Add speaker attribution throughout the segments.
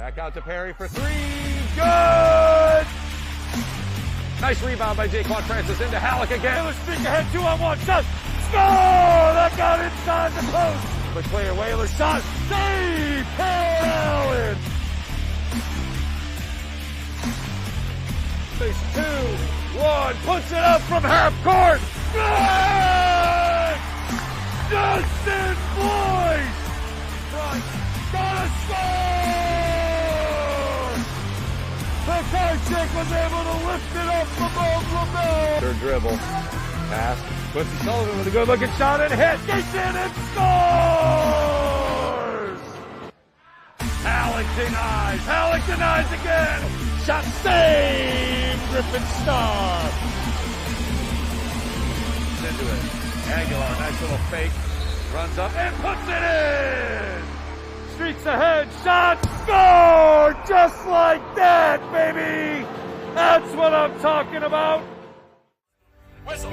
Speaker 1: Back out to Perry for three. Good! Nice rebound by Jaquan Francis into Halleck again. Whalers streak ahead, 2-on-1 shot. Score! That got inside the post. But clear, Whalers shot. Save! Allen! 2-1. Puts it up from half court. Good! Justin Boyd! Front. Gotta score! Pekarczyk was able to lift it up above LaBelle. Third dribble. Pass. Quincy Sullivan with a good looking shot and hit. Gets in and scores! Halleck denies. Halleck denies again. Shot saved. Griffin Starr. Into it. Aguilar, nice little fake. Runs up and puts it in. Streaks ahead, shot, score! Just like that, baby! That's what I'm talking about! Whistle!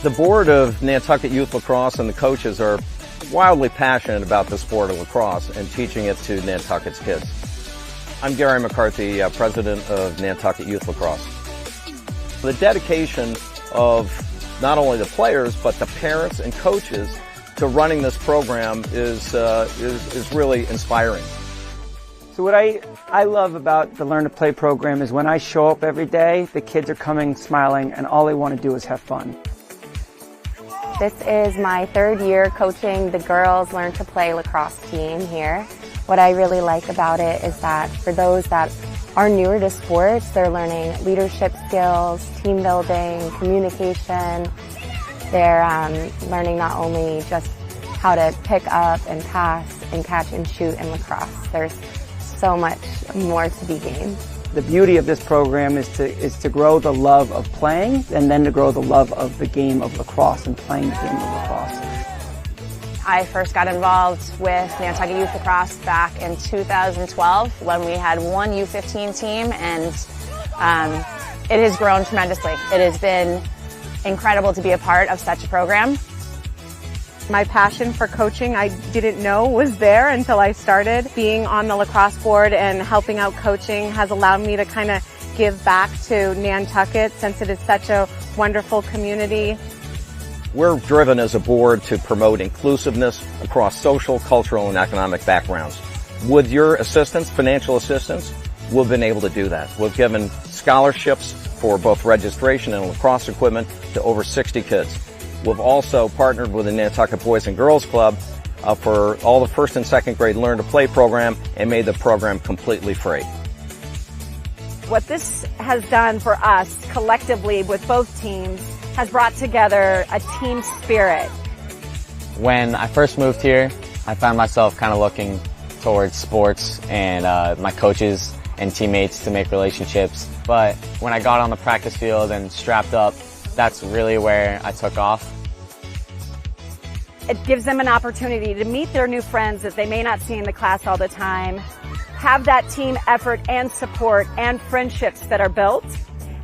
Speaker 2: The board of Nantucket Youth Lacrosse and the coaches are wildly passionate about the sport of lacrosse and teaching it to Nantucket's kids. I'm Gary McCarthy, president of Nantucket Youth Lacrosse. The dedication of not only the players but the parents and coaches to running this program is really inspiring.
Speaker 3: So what I love about the Learn to Play program is when I show up every day, the kids are coming smiling and all they want to do is have fun.
Speaker 4: This is my third year coaching the girls Learn to Play lacrosse team here. What I really like about it is that for those that are newer to sports, they're learning leadership skills, team building, communication. They're learning not only just how to pick up and pass and catch and shoot in lacrosse. There's so much more to be gained.
Speaker 3: The beauty of this program is to grow the love of playing and then to grow the love of the game of lacrosse and playing the game of lacrosse.
Speaker 4: I first got involved with Nantucket Youth Lacrosse back in 2012 when we had one U15 team, and it has grown tremendously. It has been incredible to be a part of such a program.
Speaker 5: My passion for coaching I didn't know was there until I started. Being on the lacrosse board and helping out coaching has allowed me to kind of give back to Nantucket since it is such a wonderful community.
Speaker 2: We're driven as a board to promote inclusiveness across social, cultural, and economic backgrounds. With your assistance, financial assistance, we've been able to do that. We've given scholarships for both registration and lacrosse equipment to over 60 kids. We've also partnered with the Nantucket Boys and Girls Club for all the first and second grade Learn to Play program and made the program completely free.
Speaker 5: What this has done for us collectively with both teams has brought together a team spirit.
Speaker 6: When I first moved here, I found myself kind of looking towards sports and my coaches and teammates to make relationships. But when I got on the practice field and strapped up, that's really where I took off.
Speaker 5: It gives them an opportunity to meet their new friends that they may not see in the class all the time, have that team effort and support and friendships that are built.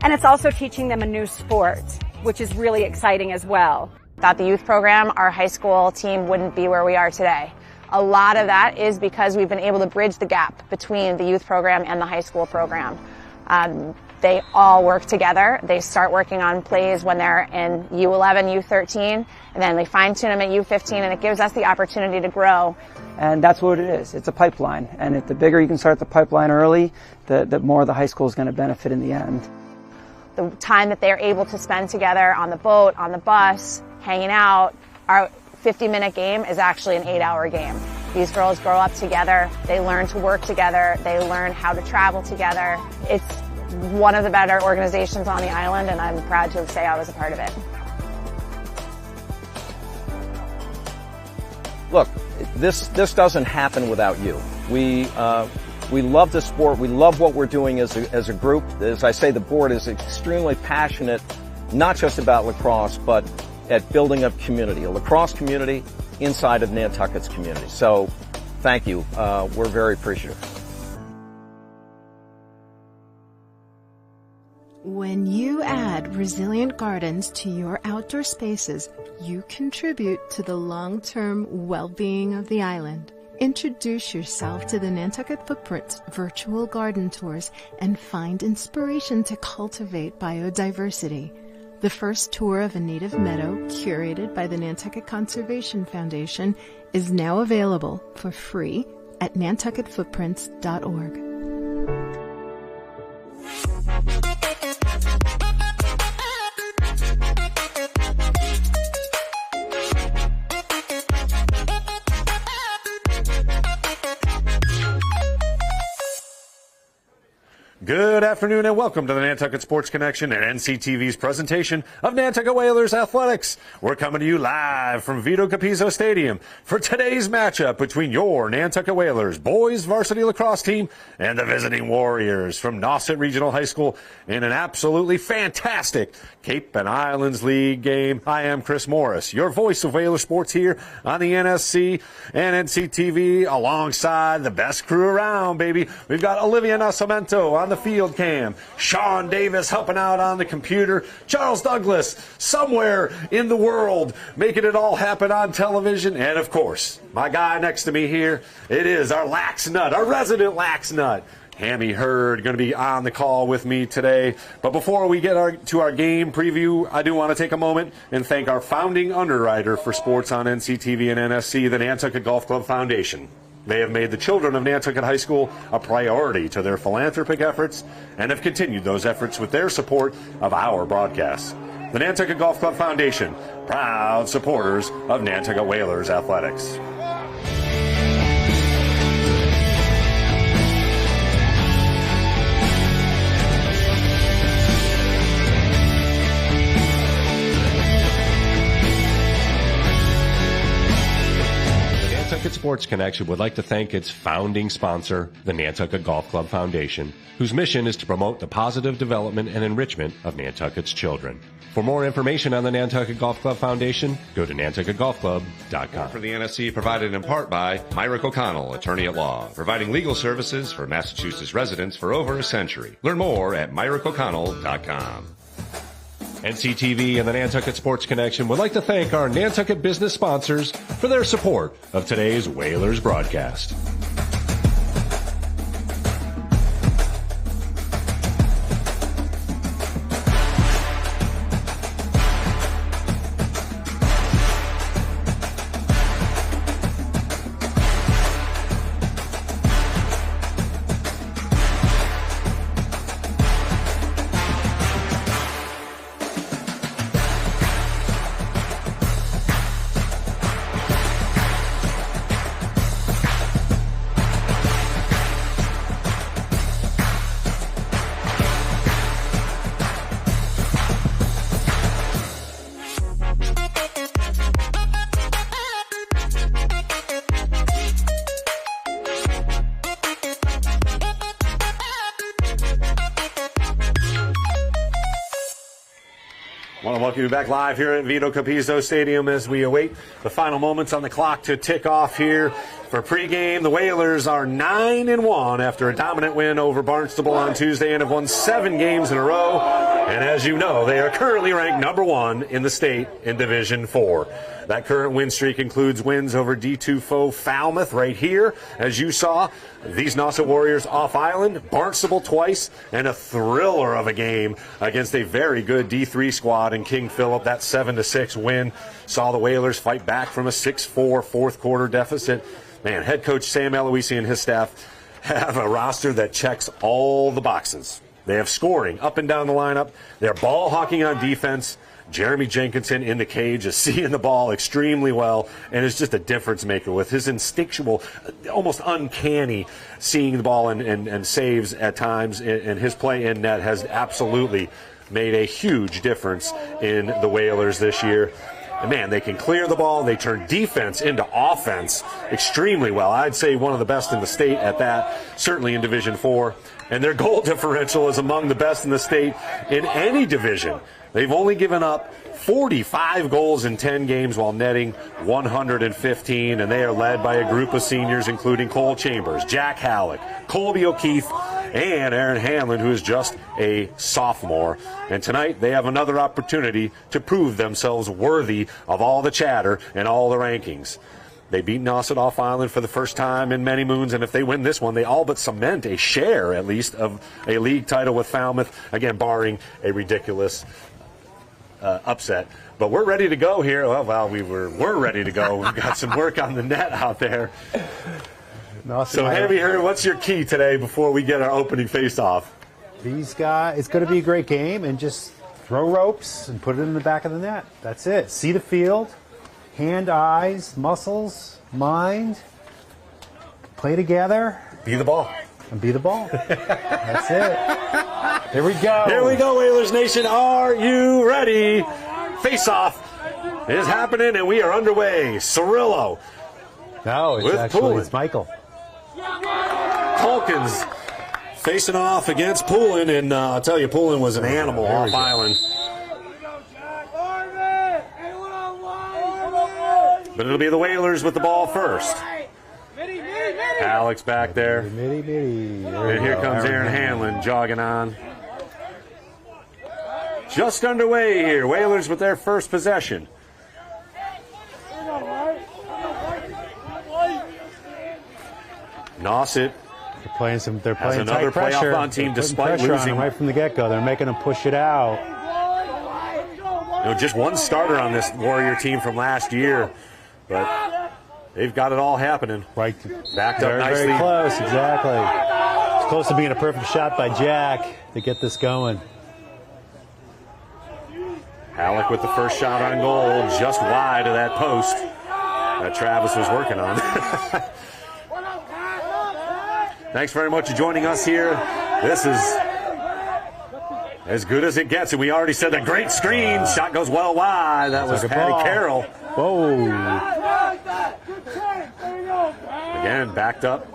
Speaker 5: And it's also teaching them a new sport, which is really exciting as well.
Speaker 4: Without the youth program, our high school team wouldn't be where we are today. A lot of that is because we've been able to bridge the gap between the youth program and the high school program. They all work together. They start working on plays when they're in U11, U13, and then they fine-tune them at U15, and it gives us the opportunity to grow.
Speaker 3: And that's what it is. It's a pipeline. And if the bigger you can start the pipeline early, the more the high school is going to benefit in the end.
Speaker 4: The time that they're able to spend together on the boat, on the bus, hanging out, our 50-minute game is actually an 8-hour game. These girls grow up together. They learn to work together. They learn how to travel together. It's one of the better organizations on the island, and I'm proud to say I was a part of it.
Speaker 2: Look, this doesn't happen without you. We love the sport. We love what we're doing as a group. As I say, the board is extremely passionate, not just about lacrosse, but at building a community, a lacrosse community inside of Nantucket's community. So thank you. We're very appreciative.
Speaker 7: When you add resilient gardens to your outdoor spaces, you contribute to the long-term well-being of the island. Introduce yourself to the Nantucket Footprints virtual garden tours and find inspiration to cultivate biodiversity. The first tour of a native meadow, curated by the Nantucket Conservation Foundation, is now available for free at nantucketfootprints.org.
Speaker 1: Good afternoon and welcome to the Nantucket Sports Connection and NCTV's presentation of Nantucket Whalers Athletics. We're coming to you live from Vito Capizzo Stadium for today's matchup between your Nantucket Whalers boys varsity lacrosse team and the visiting Warriors from Nauset Regional High School in an absolutely fantastic Cape and Islands League game. I am Chris Morris, your voice of Whaler sports here on the NSC and NCTV alongside the best crew around, baby. We've got Olivia Nascimento on the field cam, Sean Davis helping out on the computer, Charles Douglas somewhere in the world making it all happen on television, and of course, my guy next to me here, it is our Lax Nut, our resident Lax Nut, Hammy Hurd, going to be on the call with me today. But before we get to our game preview, I do want to take a moment and thank our founding underwriter for sports on NCTV and NSC, the Nantucket Golf Club Foundation. They have made the children of Nantucket High School a priority to their philanthropic efforts and have continued those efforts with their support of our broadcasts. The Nantucket Golf Club Foundation, proud supporters of Nantucket Whalers Athletics.
Speaker 8: Sports Connection would like to thank its founding sponsor, the Nantucket Golf Club Foundation, whose mission is to promote the positive development and enrichment of Nantucket's children. For more information on the Nantucket Golf Club Foundation, go to nantucketgolfclub.com.
Speaker 9: For the NSC, provided in part by Myrick O'Connell, attorney at law, providing legal services for Massachusetts residents for over a century. Learn more at myrickoconnell.com.
Speaker 8: NCTV and the Nantucket Sports Connection would like to thank our Nantucket business sponsors for their support of today's Whalers broadcast.
Speaker 1: I want to welcome you back live here at Vito Capizzo Stadium as we await the final moments on the clock to tick off here for pregame. The Whalers are 9-1 after a dominant win over Barnstable on Tuesday and have won 7 games in a row. And as you know, they are currently ranked number 1 in the state in Division 4. That current win streak includes wins over D2 foe Falmouth right here, as you saw. These Nauset Warriors off island, Barnstable twice, and a thriller of a game against a very good D3 squad in King Philip. That 7-6 win saw the Whalers fight back from a 6-4 fourth quarter deficit. Man, head coach Sam Eloisi and his staff have a roster that checks all the boxes. They have scoring up and down the lineup. They're ball hawking on defense.
Speaker 8: Jeremy Jenkinson in the cage is seeing the ball extremely well and is just a difference maker with his instinctual, almost uncanny seeing the ball and saves at times, and his play in net has absolutely made a huge difference in the Whalers this year. And man, they can clear the ball. They turn defense into offense extremely well. I'd say one of the best in the state at that, certainly in Division IV. And their goal differential is among the best in the state in any division. They've only given up 45 goals in 10 games while netting 115, and they are led by a group of seniors including Cole Chambers, Jack Halleck, Colby O'Keefe, and Aaron Hanlon, who is just a sophomore. And tonight they have another opportunity to prove themselves worthy of all the chatter and all the rankings. They beat Nauset off island for the first time in many moons, and if they win this one, they all but cement a share, at least, of a league title with Falmouth, again, barring a ridiculous upset. But we're ready to go here. Well, we're ready to go. We've got some work on the net out there. So, Heavy Herd, what's your key today before we get our opening face-off?
Speaker 10: These guys, it's going to be a great game, and just throw ropes and put it in the back of the net. That's it. See the field, hand, eyes, muscles, mind, play together. Be the ball. And be the ball. That's it. Here we go.
Speaker 8: Here we go, Whalers Nation. Are you ready? Face-off is happening, and we are underway. Cirillo.
Speaker 10: No, it's Michael.
Speaker 8: Culkins facing off against Poulin, and I'll tell you, Poulin was an animal off island. But it'll be the Whalers with the ball first. Alex back there.
Speaker 10: And
Speaker 8: here comes Aaron Hanlon jogging on. Just underway here. Whalers with their first possession. Nauset.
Speaker 10: They're playing
Speaker 8: another
Speaker 10: tight pressure.
Speaker 8: playoff on team despite losing
Speaker 10: right from the get-go. They're making them push it out.
Speaker 8: Just one starter on this Warrior team from last year, but they've got it all happening.
Speaker 10: Right,
Speaker 8: backed up nicely.
Speaker 10: Very close, exactly. It's close to being a perfect shot by Jack to get this going.
Speaker 8: Halleck with the first shot on goal, just wide of that post that Travis was working on. Thanks very much for joining us here. This is as good as it gets, and we already said a great screen. Shot goes well wide. That was Patty Carroll.
Speaker 10: Whoa.
Speaker 8: Again, backed up.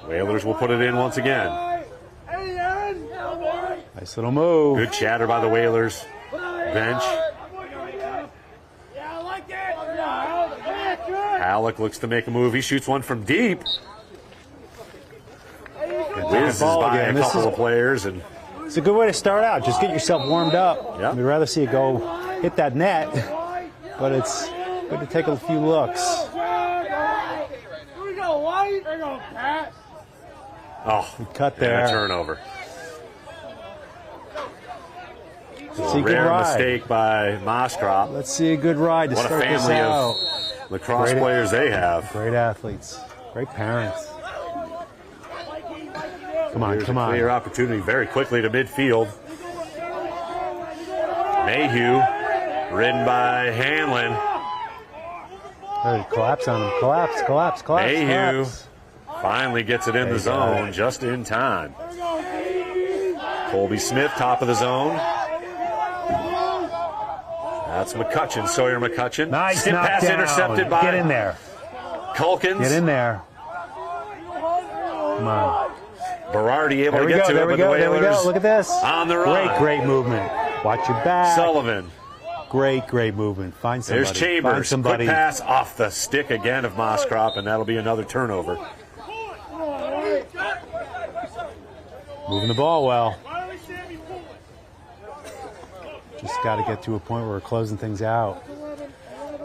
Speaker 8: Whalers will put it in once again.
Speaker 10: Nice little move.
Speaker 8: Good chatter by the Whalers bench. Halleck looks to make a move. He shoots one from deep. Whizzes by a couple of players. And
Speaker 10: it's a good way to start out. Just get yourself warmed up.
Speaker 8: Yep.
Speaker 10: We'd rather see you go hit that net, but it's good to take a few looks.
Speaker 8: Oh,
Speaker 10: good cut there.
Speaker 8: And a turnover.
Speaker 10: Let's see a
Speaker 8: rare
Speaker 10: good ride.
Speaker 8: Mistake by Moskrop.
Speaker 10: Let's see a good ride to
Speaker 8: what
Speaker 10: start
Speaker 8: a family
Speaker 10: this out.
Speaker 8: of lacrosse players they have.
Speaker 10: Great athletes. Great parents. Come on,
Speaker 8: Here's
Speaker 10: come
Speaker 8: a
Speaker 10: on.
Speaker 8: clear opportunity very quickly to midfield. Mayhew, ridden by Hanlon.
Speaker 10: Collapse on him. Collapse.
Speaker 8: Mayhew finally gets it in the zone just in time. Colby Smith, top of the zone. That's McCutcheon, Sawyer McCutcheon.
Speaker 10: Nice
Speaker 8: Skip pass
Speaker 10: knockdown.
Speaker 8: intercepted by
Speaker 10: Get in there.
Speaker 8: Culkins.
Speaker 10: Get in there. Come on.
Speaker 8: Berardi able to get to it, but the Whalers
Speaker 10: there we go. Look at this.
Speaker 8: On the run.
Speaker 10: Great movement. Watch your back.
Speaker 8: Sullivan.
Speaker 10: Great movement. Find somebody.
Speaker 8: There's Chambers.
Speaker 10: Find somebody.
Speaker 8: Quick pass off the stick again of Moskrop, and that'll be another turnover.
Speaker 10: Moving the ball well. Just got to get to a point where we're closing things out.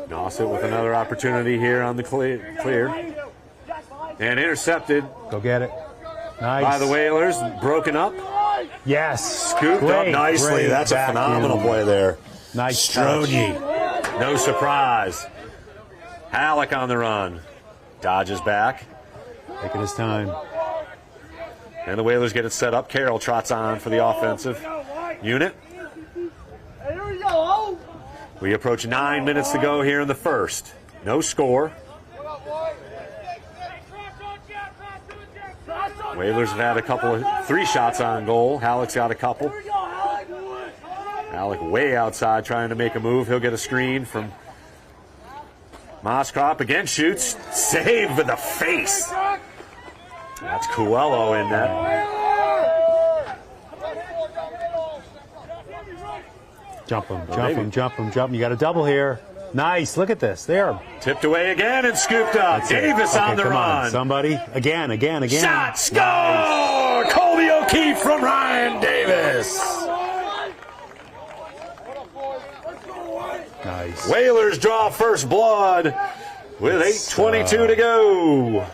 Speaker 8: Nauset with another opportunity here on the clear. And intercepted.
Speaker 10: Go get it. Nice.
Speaker 8: By the Whalers. Broken up.
Speaker 10: Yes.
Speaker 8: Scooped up nicely. That's a phenomenal play there.
Speaker 10: Nice.
Speaker 8: Stroni. No surprise. Halleck on the run. Dodges back.
Speaker 10: Taking his time.
Speaker 11: And the Whalers get it set up. Carroll trots on for the offensive unit. We approach 9 minutes to go here in the first. No score. Whalers have had 3 shots on goal. Halleck's got a couple. Halleck way outside trying to make a move. He'll get a screen from Moskrop. Again shoots. Save with the face. That's Coelho in that.
Speaker 10: Jump him, jump him, jump him, jump him. You got a double here. Nice. Look at this. There.
Speaker 11: Tipped away again and scooped up. Davis on the run.
Speaker 10: Somebody. Again.
Speaker 11: Shot. Score! Colby O'Keefe from Ryan Davis.
Speaker 10: Nice.
Speaker 11: Whalers draw first blood with 8:22 to go.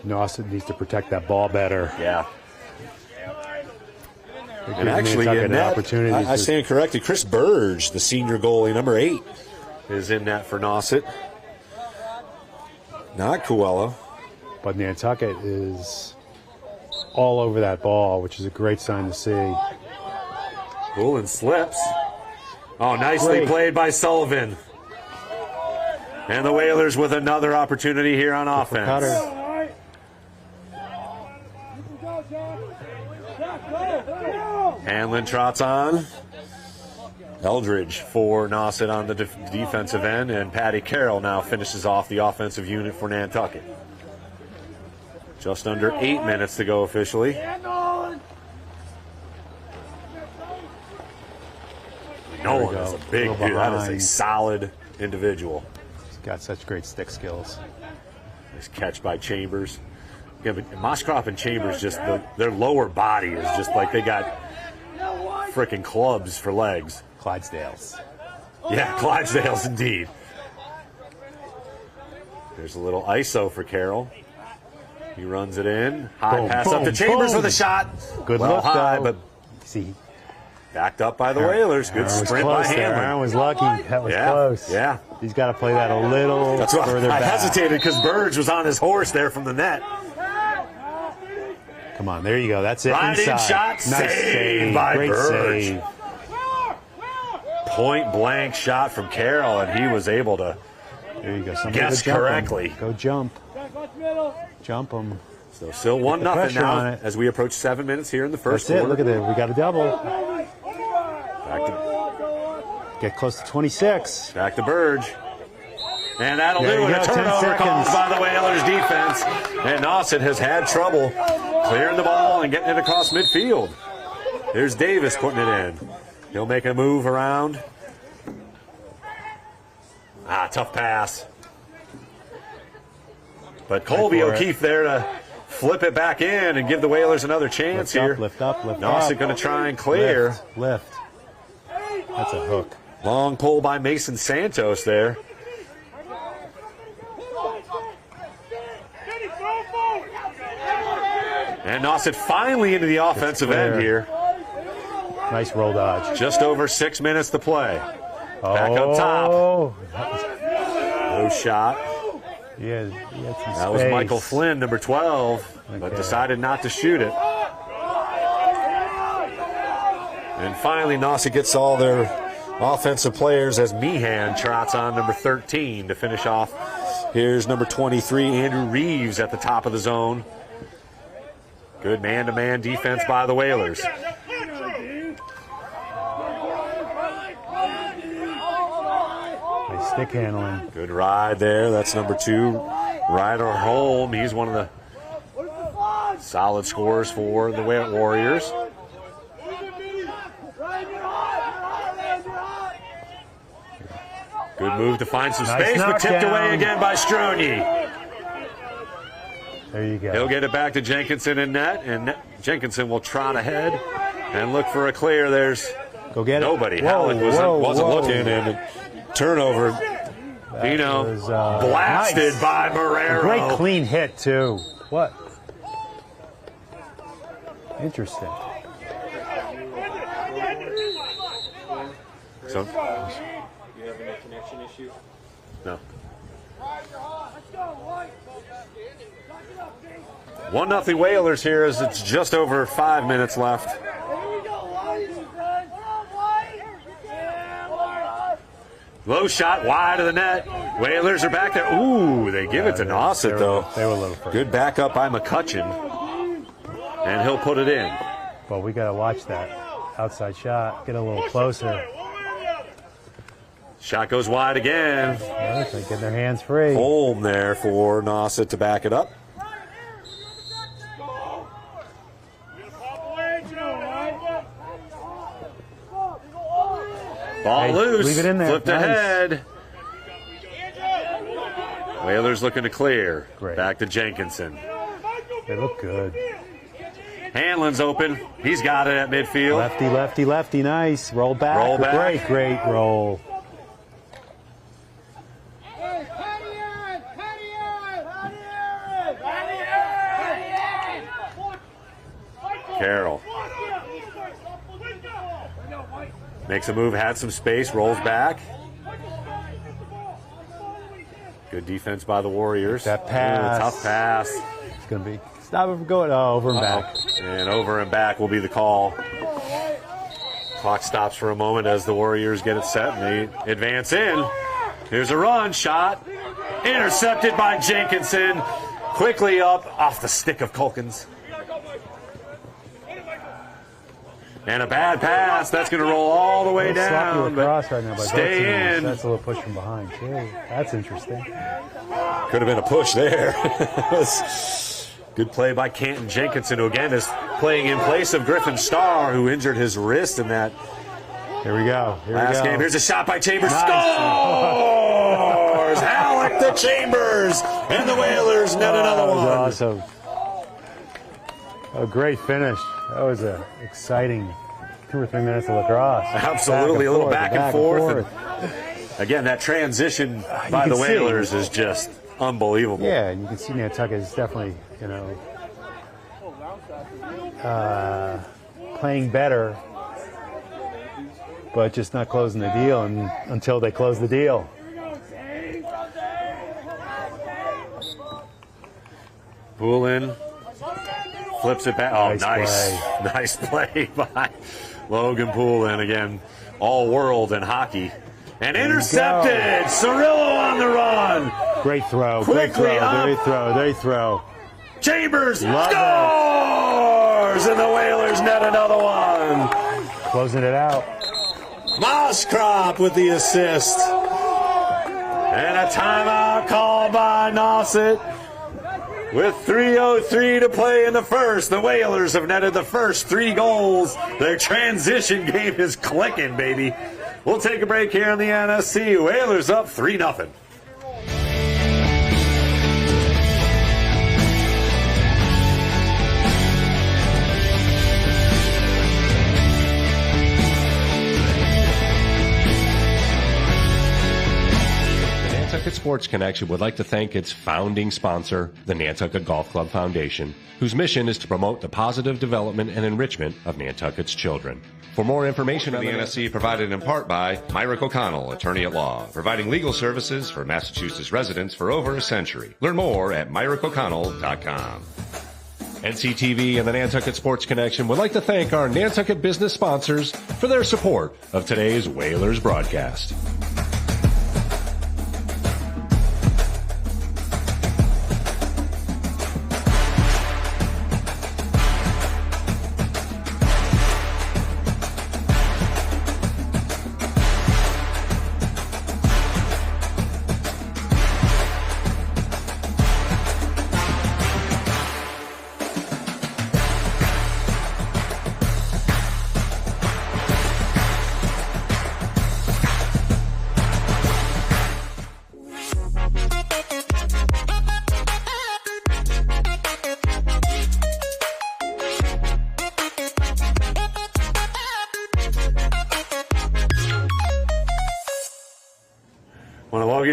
Speaker 10: Nauset needs to protect that ball better.
Speaker 11: Yeah. And actually, in that, I stand corrected. Chris Burge, the senior goalie, number 8, is in that for Nauset. Not Coelho.
Speaker 10: But Nantucket is all over that ball, which is a great sign to see.
Speaker 11: Bullen slips. Oh, nicely played by Sullivan. And the Whalers with another opportunity here on offense. Hanlon trots on. Eldridge for Nauset on the defensive end, and Patty Carroll now finishes off the offensive unit for Nantucket. Just under 8 minutes to go officially. Nolan is a big dude. That is a solid individual.
Speaker 10: He's got such great stick skills.
Speaker 11: Nice catch by Chambers. Yeah, but Moskrop and Chambers, just their lower body is just like they got freaking clubs for legs.
Speaker 10: Clydesdales.
Speaker 11: Yeah, Clydesdales indeed. There's a little ISO for Carroll. He runs it in. High pass up to Chambers with a shot.
Speaker 10: Good
Speaker 11: well
Speaker 10: look,
Speaker 11: high,
Speaker 10: though.
Speaker 11: but
Speaker 10: see,
Speaker 11: backed up by the Whalers. Good sprint by Hanlon.
Speaker 10: Aaron was lucky. That was close.
Speaker 11: Yeah.
Speaker 10: He's got to play that a little further back.
Speaker 11: I hesitated because Burge was on his horse there from the net.
Speaker 10: Come on, there you go. That's it.
Speaker 11: Right in shot.
Speaker 10: Nice
Speaker 11: save by
Speaker 10: Great
Speaker 11: Burge.
Speaker 10: save.
Speaker 11: Point blank shot from Carroll, and he was able to guess correctly.
Speaker 10: Go jump. Jump him.
Speaker 11: So still 1-0 now as we approach 7 minutes here in the first quarter.
Speaker 10: Look at that. We got a double. Get close to 26.
Speaker 11: Back to Burge. And that'll do it. A turnover caused by the Whalers defense. And Nauset has had trouble clearing the ball and getting it across midfield. There's Davis putting it in. He'll make a move around. Tough pass. But Colby O'Keefe there to flip it back in and give the Whalers another chance here.
Speaker 10: Lift up.
Speaker 11: Nauset going to try and clear.
Speaker 10: Lift. That's a hook.
Speaker 11: Long pull by Mason Santos there. And Nauset finally into the offensive end here.
Speaker 10: Nice roll dodge.
Speaker 11: Just over 6 minutes to play. Back up top. No shot.
Speaker 10: Yeah,
Speaker 11: that was Michael Flynn, number 12, but decided not to shoot it. And finally, Nauset gets all their offensive players as Meehan trots on number 13 to finish off. Here's number 23, Andrew Reeves at the top of the zone. Good man-to-man defense by the Whalers.
Speaker 10: Nice stick handling.
Speaker 11: Good ride there. That's number 2, Ryder Holm. He's one of the solid scorers for the Warriors. Good move to find some space, but tipped away again by Stroni.
Speaker 10: There you go.
Speaker 11: He'll get it back to Jenkinson in net, and Jenkinson will trot ahead and look for a clear. There's nobody. Halleck wasn't looking, and turnover. Vito blasted by Marrero.
Speaker 10: Great clean hit, too. What? Interesting.
Speaker 11: So,
Speaker 12: you having a connection issue?
Speaker 11: no. 1-0 Whalers here as it's just over 5 minutes left. Low shot wide of the net. Whalers are back there. Ooh, they give it to Nauset, though.
Speaker 10: They were a little further.
Speaker 11: Good backup by McCutcheon. And he'll put it in.
Speaker 10: But we got to watch that outside shot. Get a little closer.
Speaker 11: Shot goes wide again.
Speaker 10: They're getting their hands free.
Speaker 11: Holm there for Nauset to back it up. Ball loose.
Speaker 10: Leave it in there.
Speaker 11: Flipped ahead. Whalers looking to clear.
Speaker 10: Great.
Speaker 11: Back to Jenkinson.
Speaker 10: They look good.
Speaker 11: Hanlon's open. He's got it at midfield.
Speaker 10: Lefty, lefty, lefty. Nice. Roll back.
Speaker 11: Roll back.
Speaker 10: Great roll.
Speaker 11: Carroll makes a move, had some space, rolls back. Good defense by the Warriors.
Speaker 10: That pass.
Speaker 11: Ooh, tough pass.
Speaker 10: It's going to be. Stop it from going. Oh, over and back.
Speaker 11: And over and back will be the call. Clock stops for a moment as the Warriors get it set and they advance in. Here's a run shot. Intercepted by Jenkinson. Quickly up off the stick of Culkins. And a bad pass. That's going to roll all the way down.
Speaker 10: Lacrosse right now by
Speaker 11: stay in.
Speaker 10: That's a little push from behind, too. That's interesting.
Speaker 11: Could have been a push there. Good play by Canton Jenkinson, who again is playing in place of Griffin Starr, who injured his wrist in that
Speaker 10: Here we go.
Speaker 11: last game. Here's a shot by Chambers. Nice. Scores! Alec to Chambers. And the Whalers net another one.
Speaker 10: Awesome. A great finish. That was an exciting 2 or 3 minutes of lacrosse.
Speaker 11: Absolutely, a little back and forth. Again, that transition by the Whalers is just unbelievable.
Speaker 10: Yeah, and you can see Nantucket is definitely, playing better, but just not closing the deal until they close the deal.
Speaker 11: Poulin flips it back. Oh,
Speaker 10: Nice
Speaker 11: play by Logan Poulin. Again, all world in hockey. And intercepted. Cirillo on the run.
Speaker 10: Great throw.
Speaker 11: Quickly up.
Speaker 10: Great throw.
Speaker 11: Chambers scores! And the Whalers net another one.
Speaker 10: Closing it out.
Speaker 11: Moskrop with the assist. And a timeout called by Nauset. With 3:03 to play in the first, the Whalers have netted the first 3 goals. Their transition game is clicking, baby. We'll take a break here on the NSC. Whalers up 3-0.
Speaker 8: Nantucket Sports Connection would like to thank its founding sponsor, the Nantucket Golf Club Foundation, whose mission is to promote the positive development and enrichment of Nantucket's children. For more information
Speaker 9: on the NSC provided in part by Myrick O'Connell, attorney at law, providing legal services for Massachusetts residents for over a century. Learn more at MyrickO'Connell.com.
Speaker 8: NCTV and the Nantucket Sports Connection would like to thank our Nantucket business sponsors for their support of today's Whalers broadcast.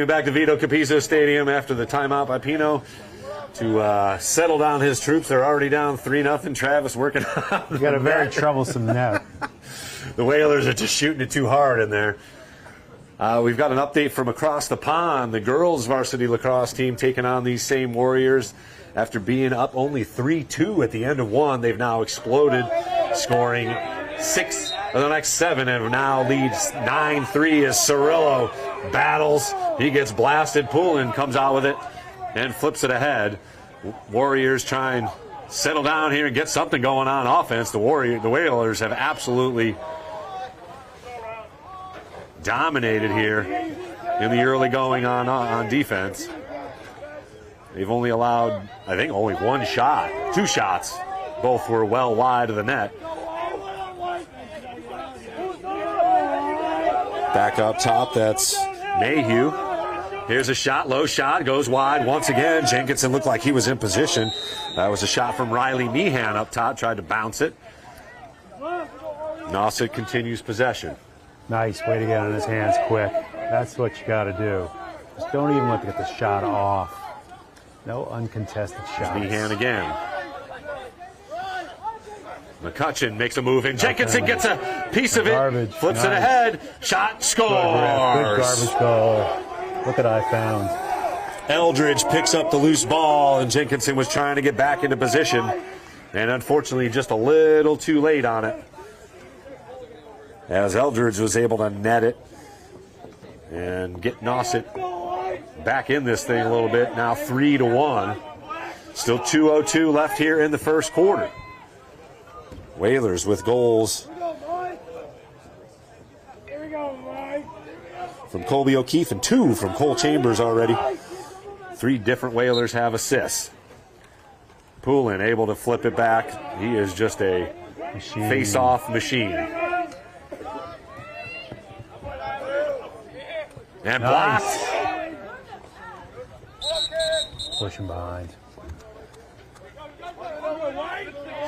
Speaker 11: Back to Vito Capizzo Stadium after the timeout by Pino to settle down his troops. They're already down 3-0. Travis working on.
Speaker 10: You got a very troublesome net.
Speaker 11: The Whalers are just shooting it too hard in there. We've got an update from across the pond. The girls varsity lacrosse team taking on these same Warriors. After being up only 3-2 at the end of one, they've now exploded, scoring 6 of the next 7, and now leads 9-3 as Cirillo battles. He gets blasted. Poulin comes out with it and flips it ahead. Warriors try and settle down here and get something going on offense. The Whalers have absolutely dominated here in the early going on defense. They've only allowed, I think, only 1 shot, 2 shots. Both were well wide of the net. Back up top, that's Mayhew. Here's a shot, low shot, goes wide once again. Jenkinson looked like he was in position. That was a shot from Riley Meehan up top, tried to bounce it. Nauset continues possession.
Speaker 10: Nice way to get on his hands quick. That's what you got to do. Just don't even let to get the shot off. No uncontested shots.
Speaker 11: Meehan again. McCutcheon makes a move in. Jenkinson gets a piece of it, flips it ahead. Shot, scores.
Speaker 10: Good garbage goal. Look what I found.
Speaker 11: Eldridge picks up the loose ball, and Jenkinson was trying to get back into position, and unfortunately just a little too late on it, as Eldridge was able to net it and get Nauset back in this thing a little bit. Now 3-1. Still 2:02 left here in the first quarter. Whalers with goals from Colby O'Keefe and 2 from Cole Chambers already. 3 different Whalers have assists. Poulin able to flip it back. He is just a face-off machine. And blocked.
Speaker 10: Pushing behind.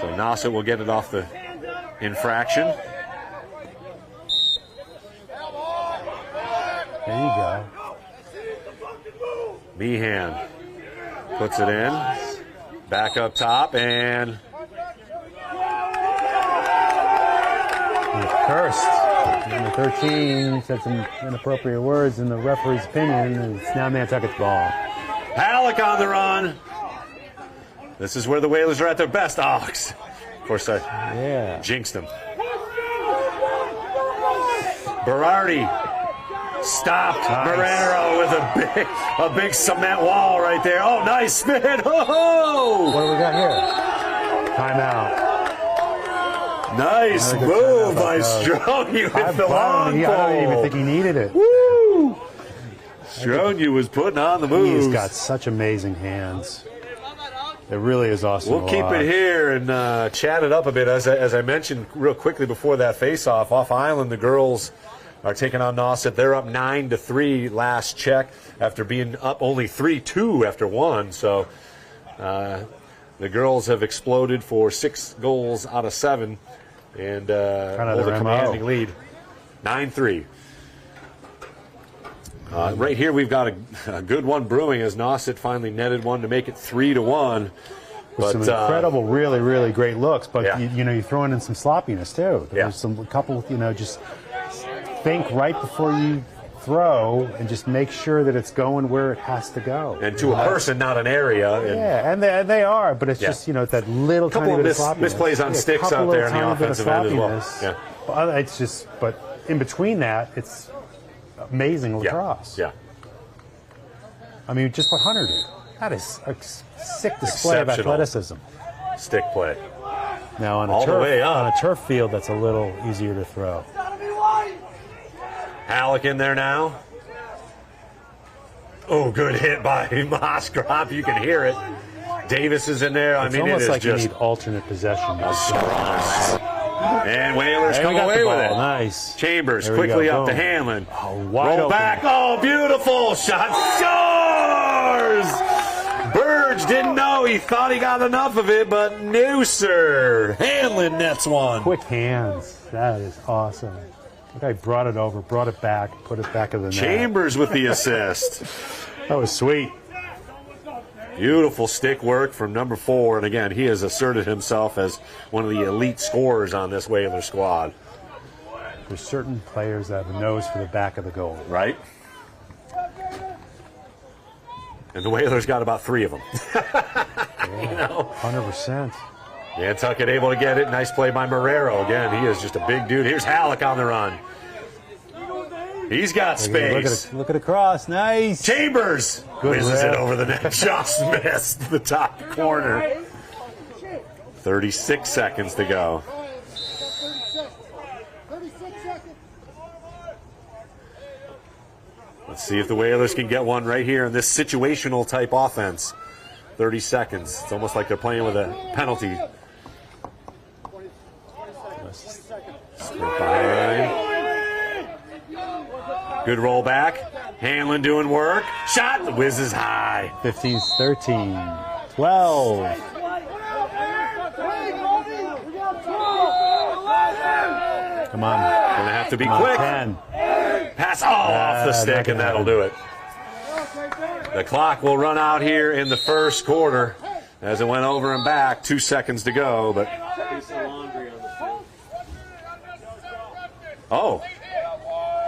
Speaker 11: So Nauset will get it off the infraction.
Speaker 10: There you go.
Speaker 11: Meehan puts it in. Back up top, and
Speaker 10: he's cursed. Number 13 said some inappropriate words in the referee's opinion, and it's now Nantucket's ball.
Speaker 11: Halleck on the run. This is where the Whalers are at their best. Oh, of course I jinxed them. Berardi stopped Moreno with a big cement wall right there. Oh, nice spin. Oh!
Speaker 10: What do we got here? Timeout.
Speaker 11: Nice move by Strone with the long ball.
Speaker 10: I don't even think he needed it.
Speaker 11: Woo! Strone was putting on the moves.
Speaker 10: He's got such amazing hands. It really is awesome.
Speaker 11: We'll keep it here and chat it up a bit. As I mentioned real quickly before that face-off, off island, the girls are taking on Nauset. They're up 9-3 last check after being up only 3-2 after one. So the girls have exploded for 6 goals out of 7 and hold a commanding lead, 9-3. Right here we've got a good one brewing as Nauset finally netted one to make it 3-1.
Speaker 10: With some incredible, really, really great looks, but you're throwing in some sloppiness too. There's a couple, just think right before you throw and just make sure that it's going where it has to go.
Speaker 11: And to a person, not an area.
Speaker 10: And they are, but it's just, that little tiny bit of sloppiness.
Speaker 11: Misplays on sticks out there in the offensive end as well.
Speaker 10: But it's just, but in between that, it's amazing lacrosse. I mean, just what Hunter did. That is a sick display of athleticism.
Speaker 11: Stick play.
Speaker 10: Now on a turf field, that's a little easier to throw.
Speaker 11: Halleck in there now. Oh, good hit by Moskrop. You can hear it. Davis is in there.
Speaker 10: It's almost like you need alternate possession.
Speaker 11: And Whalers come away with it.
Speaker 10: Nice.
Speaker 11: Chambers quickly up to Hanlon. Roll back. Oh, beautiful shot. Scores! Burge didn't know. He thought he got enough of it, but no, sir. Hanlon nets one.
Speaker 10: Quick hands. That is awesome. The guy brought it over, brought it back, put it back in the net.
Speaker 11: Chambers with the assist.
Speaker 10: That was sweet.
Speaker 11: Beautiful stick work from number 4, and again, he has asserted himself as one of the elite scorers on this Whaler squad.
Speaker 10: There's certain players that have a nose for the back of the goal.
Speaker 11: Right. And the Whalers got about 3 of them.
Speaker 10: Yeah, 100%.
Speaker 11: Nantucket able to get it. Nice play by Marrero. Again, he is just a big dude. Here's Halleck on the run. He's got space.
Speaker 10: Look at the cross. Nice.
Speaker 11: Chambers whizzes it over the net. Just missed the top corner. 36 seconds to go. Let's see if the Whalers can get one right here in this situational type offense. 30 seconds. It's almost like they're playing with a penalty. Good roll back. Hanlon doing work. Shot whizzes high.
Speaker 10: 15, 13, 12. Come on.
Speaker 11: Gonna have to be quick.
Speaker 10: 10.
Speaker 11: Pass off the stick, and that'll do it. The clock will run out here in the first quarter as it went over and back. 2 seconds to go, but. Oh.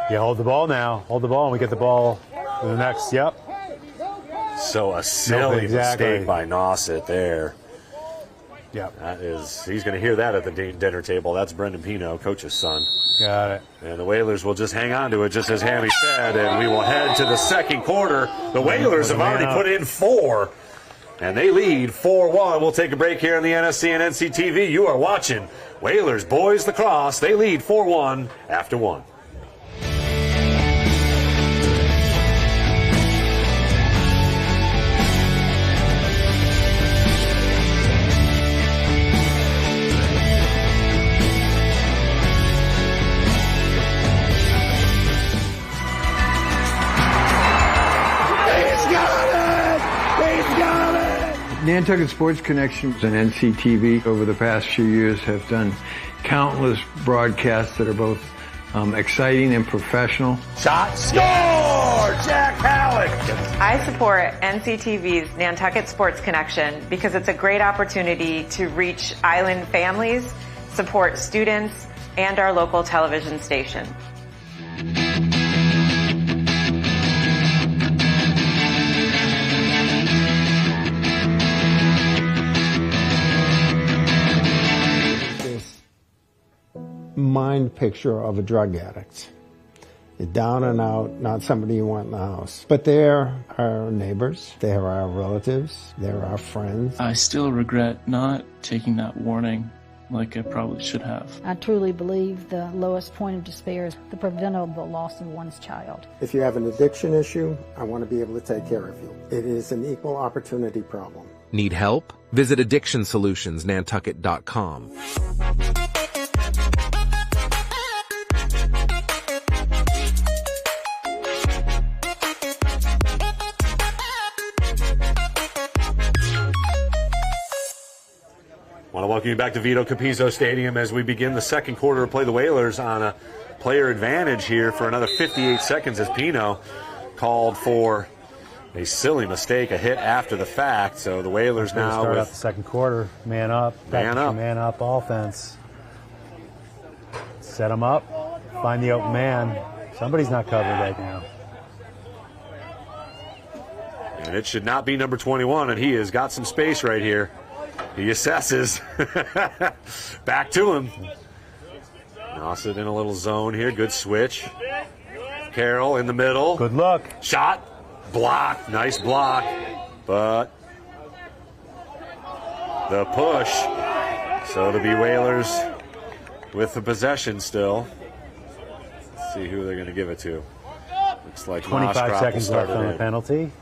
Speaker 10: Yeah, hold the ball now. Hold the ball, and we get the ball to the next. Yep.
Speaker 11: So a silly mistake by Nauset there.
Speaker 10: Yep.
Speaker 11: That is, he's going to hear that at the dinner table. That's Brendan Pino, coach's son.
Speaker 10: Got it.
Speaker 11: And the Whalers will just hang on to it, just as Hammy said, and we will head to the second quarter. The Whalers have already put in 4, and they lead 4-1. We'll take a break here on the NSC and NCTV. You are watching Whalers Boys Lacrosse. They lead 4-1 after 1.
Speaker 12: Nantucket Sports Connections and NCTV over the past few years have done countless broadcasts that are both exciting and professional.
Speaker 11: Shot, score! Jack Halleck!
Speaker 13: I support NCTV's Nantucket Sports Connection because it's a great opportunity to reach island families, support students, and our local television station.
Speaker 14: Mind picture of a drug addict. You're down and out, not somebody you want in the house. But they're our neighbors, they're our relatives, they're our friends.
Speaker 15: I still regret not taking that warning like I probably should have.
Speaker 16: I truly believe the lowest point of despair is the preventable loss of one's child.
Speaker 14: If you have an addiction issue, I want to be able to take care of you. It is an equal opportunity problem.
Speaker 17: Need help? Visit addictionsolutionsnantucket.com.
Speaker 11: I want to welcome you back to Vito Capizzo Stadium as we begin the second quarter to play the Whalers on a player advantage here for another 58 seconds as Pino called for a silly mistake, a hit after the fact. So the Whalers now
Speaker 10: start out the second quarter, man up, man up offense. Set them up, find the open man. Somebody's not covered right now.
Speaker 11: And it should not be number 21, and he has got some space right here. He assesses. Back to him. Nauset in a little zone here. Good switch. Carroll in the middle.
Speaker 10: Good look.
Speaker 11: Shot. Block. Nice block. But the push. So it'll be Whalers with the possession still. Let's see who they're going to give it to. Looks like
Speaker 10: 25 seconds left on the penalty.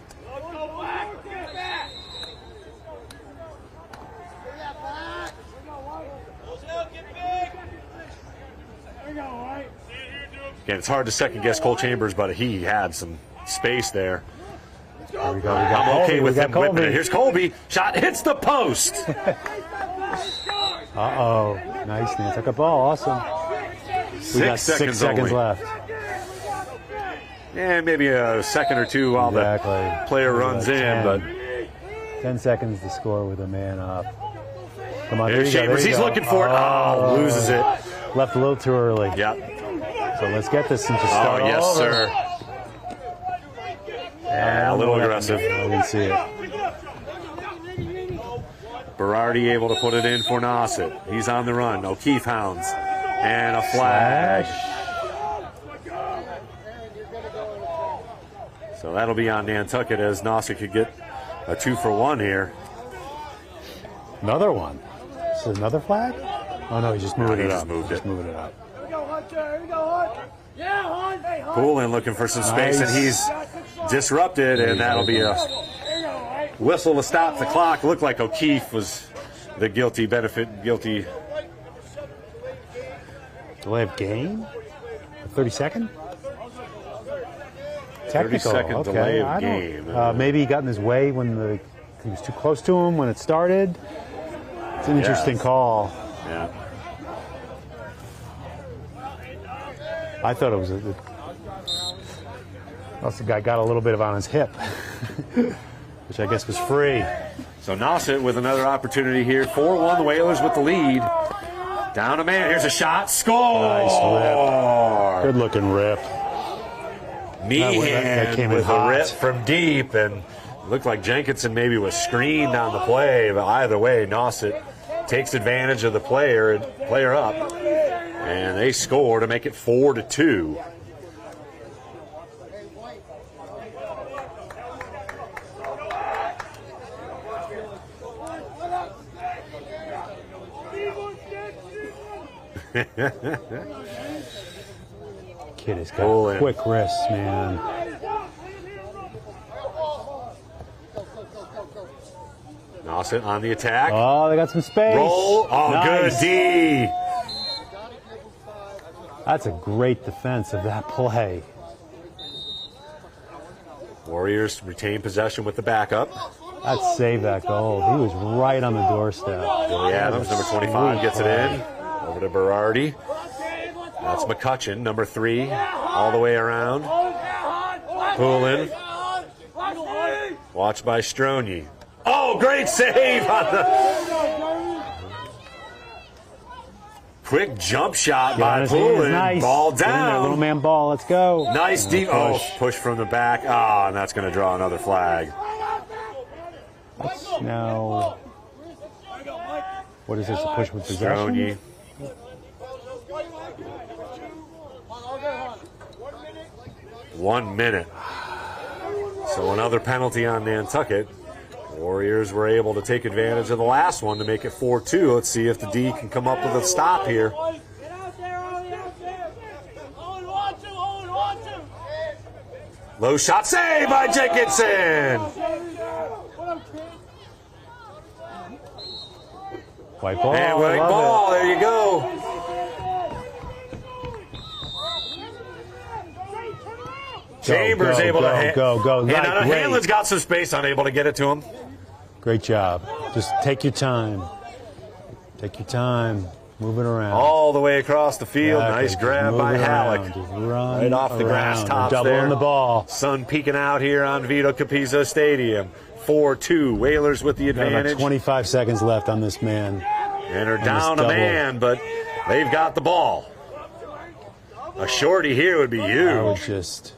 Speaker 11: Again, it's hard to second-guess Cole Chambers, but he had some space there.
Speaker 10: There we go.
Speaker 11: I'm okay with him whipping it. Here's Colby. Shot hits the post.
Speaker 10: Uh-oh. Nice, man. Took a ball. Awesome. We got 6 seconds left.
Speaker 11: Yeah, maybe a second or two while the player runs in. But
Speaker 10: 10 seconds to score with a man up. Come on,
Speaker 11: there's Chambers. He's looking for it. Oh, loses it.
Speaker 10: Left a little too early.
Speaker 11: Yep.
Speaker 10: So let's get this and just start
Speaker 11: Oh, yes,
Speaker 10: over.
Speaker 11: sir. Yeah, a little aggressive.
Speaker 10: I didn't see it.
Speaker 11: Berardi able to put it in for Nauset. He's on the run. O'Keefe hounds. And a flag. So that'll be on Nantucket as Nauset could get a 2-for-1 here.
Speaker 10: Another one. Is it another flag? Oh, no, he just moved it up.
Speaker 11: Just
Speaker 10: moving it up.
Speaker 11: Poulin looking for some space,
Speaker 10: Nice.
Speaker 11: and he's disrupted, and that'll be a whistle to stop the clock. Looked like O'Keefe was the guilty.
Speaker 10: Delay of game? 30-second?
Speaker 11: 30-second
Speaker 10: okay.
Speaker 11: delay of
Speaker 10: I don't-
Speaker 11: game.
Speaker 10: Maybe he got in his way when he was too close to him when it started. It's an interesting call.
Speaker 11: Yeah.
Speaker 10: I thought it was the guy got a little bit on his hip, which I guess was free.
Speaker 11: So Nauset with another opportunity here. 4-1, the Whalers with the lead. Down a man. Here's a shot. Score!
Speaker 10: Nice rip. Good looking rip.
Speaker 11: Meehan
Speaker 10: came in
Speaker 11: with
Speaker 10: hot.
Speaker 11: a rip from deep, and it looked like Jenkinson maybe was screened on the play, but either way, Nauset takes advantage of the player up, and they score to make it 4-2.
Speaker 10: Kid has got quick wrists, man.
Speaker 11: Nauset on the attack.
Speaker 10: Oh, they got some space.
Speaker 11: Roll. Oh,
Speaker 10: Nice.
Speaker 11: good D.
Speaker 10: That's a great defense of that play.
Speaker 11: Warriors retain possession with the backup.
Speaker 10: That saved that goal. He was right on the doorstep.
Speaker 11: Billy Adams, number 25, gets it in. Over to Berardi. That's McCutcheon, number 3, all the way around. Poulin. Watched by Strony. Oh, great save on the quick jump shot by Poulin.
Speaker 10: Nice.
Speaker 11: Ball
Speaker 10: Get in there,
Speaker 11: down.
Speaker 10: little man ball. Let's go.
Speaker 11: Nice deep. Push from the back. Oh, and that's going to draw another flag.
Speaker 10: Now, what is this? A push with possession?
Speaker 11: Strony. One minute. So another penalty on Nantucket. Warriors were able to take advantage of the last one to make it 4-2. Let's see if the D can come up with a stop here. Low shot save by Jenkinson.
Speaker 10: White ball.
Speaker 11: And
Speaker 10: I
Speaker 11: white
Speaker 10: love
Speaker 11: ball.
Speaker 10: it.
Speaker 11: There you go. Chambers able to hand
Speaker 10: Great.
Speaker 11: Hanlon's got some space, unable to get it to him.
Speaker 10: Great job. Just take your time. Take your time. Move it around.
Speaker 11: All the way across the field.
Speaker 10: Exactly.
Speaker 11: Nice
Speaker 10: Just
Speaker 11: grab
Speaker 10: move
Speaker 11: by
Speaker 10: it
Speaker 11: Halleck.
Speaker 10: around. Just run
Speaker 11: Right off the grass
Speaker 10: around.
Speaker 11: tops
Speaker 10: Doubling
Speaker 11: there.
Speaker 10: the ball.
Speaker 11: Sun peeking out here on Vito Capizzo Stadium. 4-2. Whalers with the
Speaker 10: Got about
Speaker 11: advantage.
Speaker 10: 25 seconds left on this man.
Speaker 11: And are
Speaker 10: this
Speaker 11: down a
Speaker 10: double.
Speaker 11: man, but they've got the ball. A shorty here would be huge.
Speaker 10: I would just...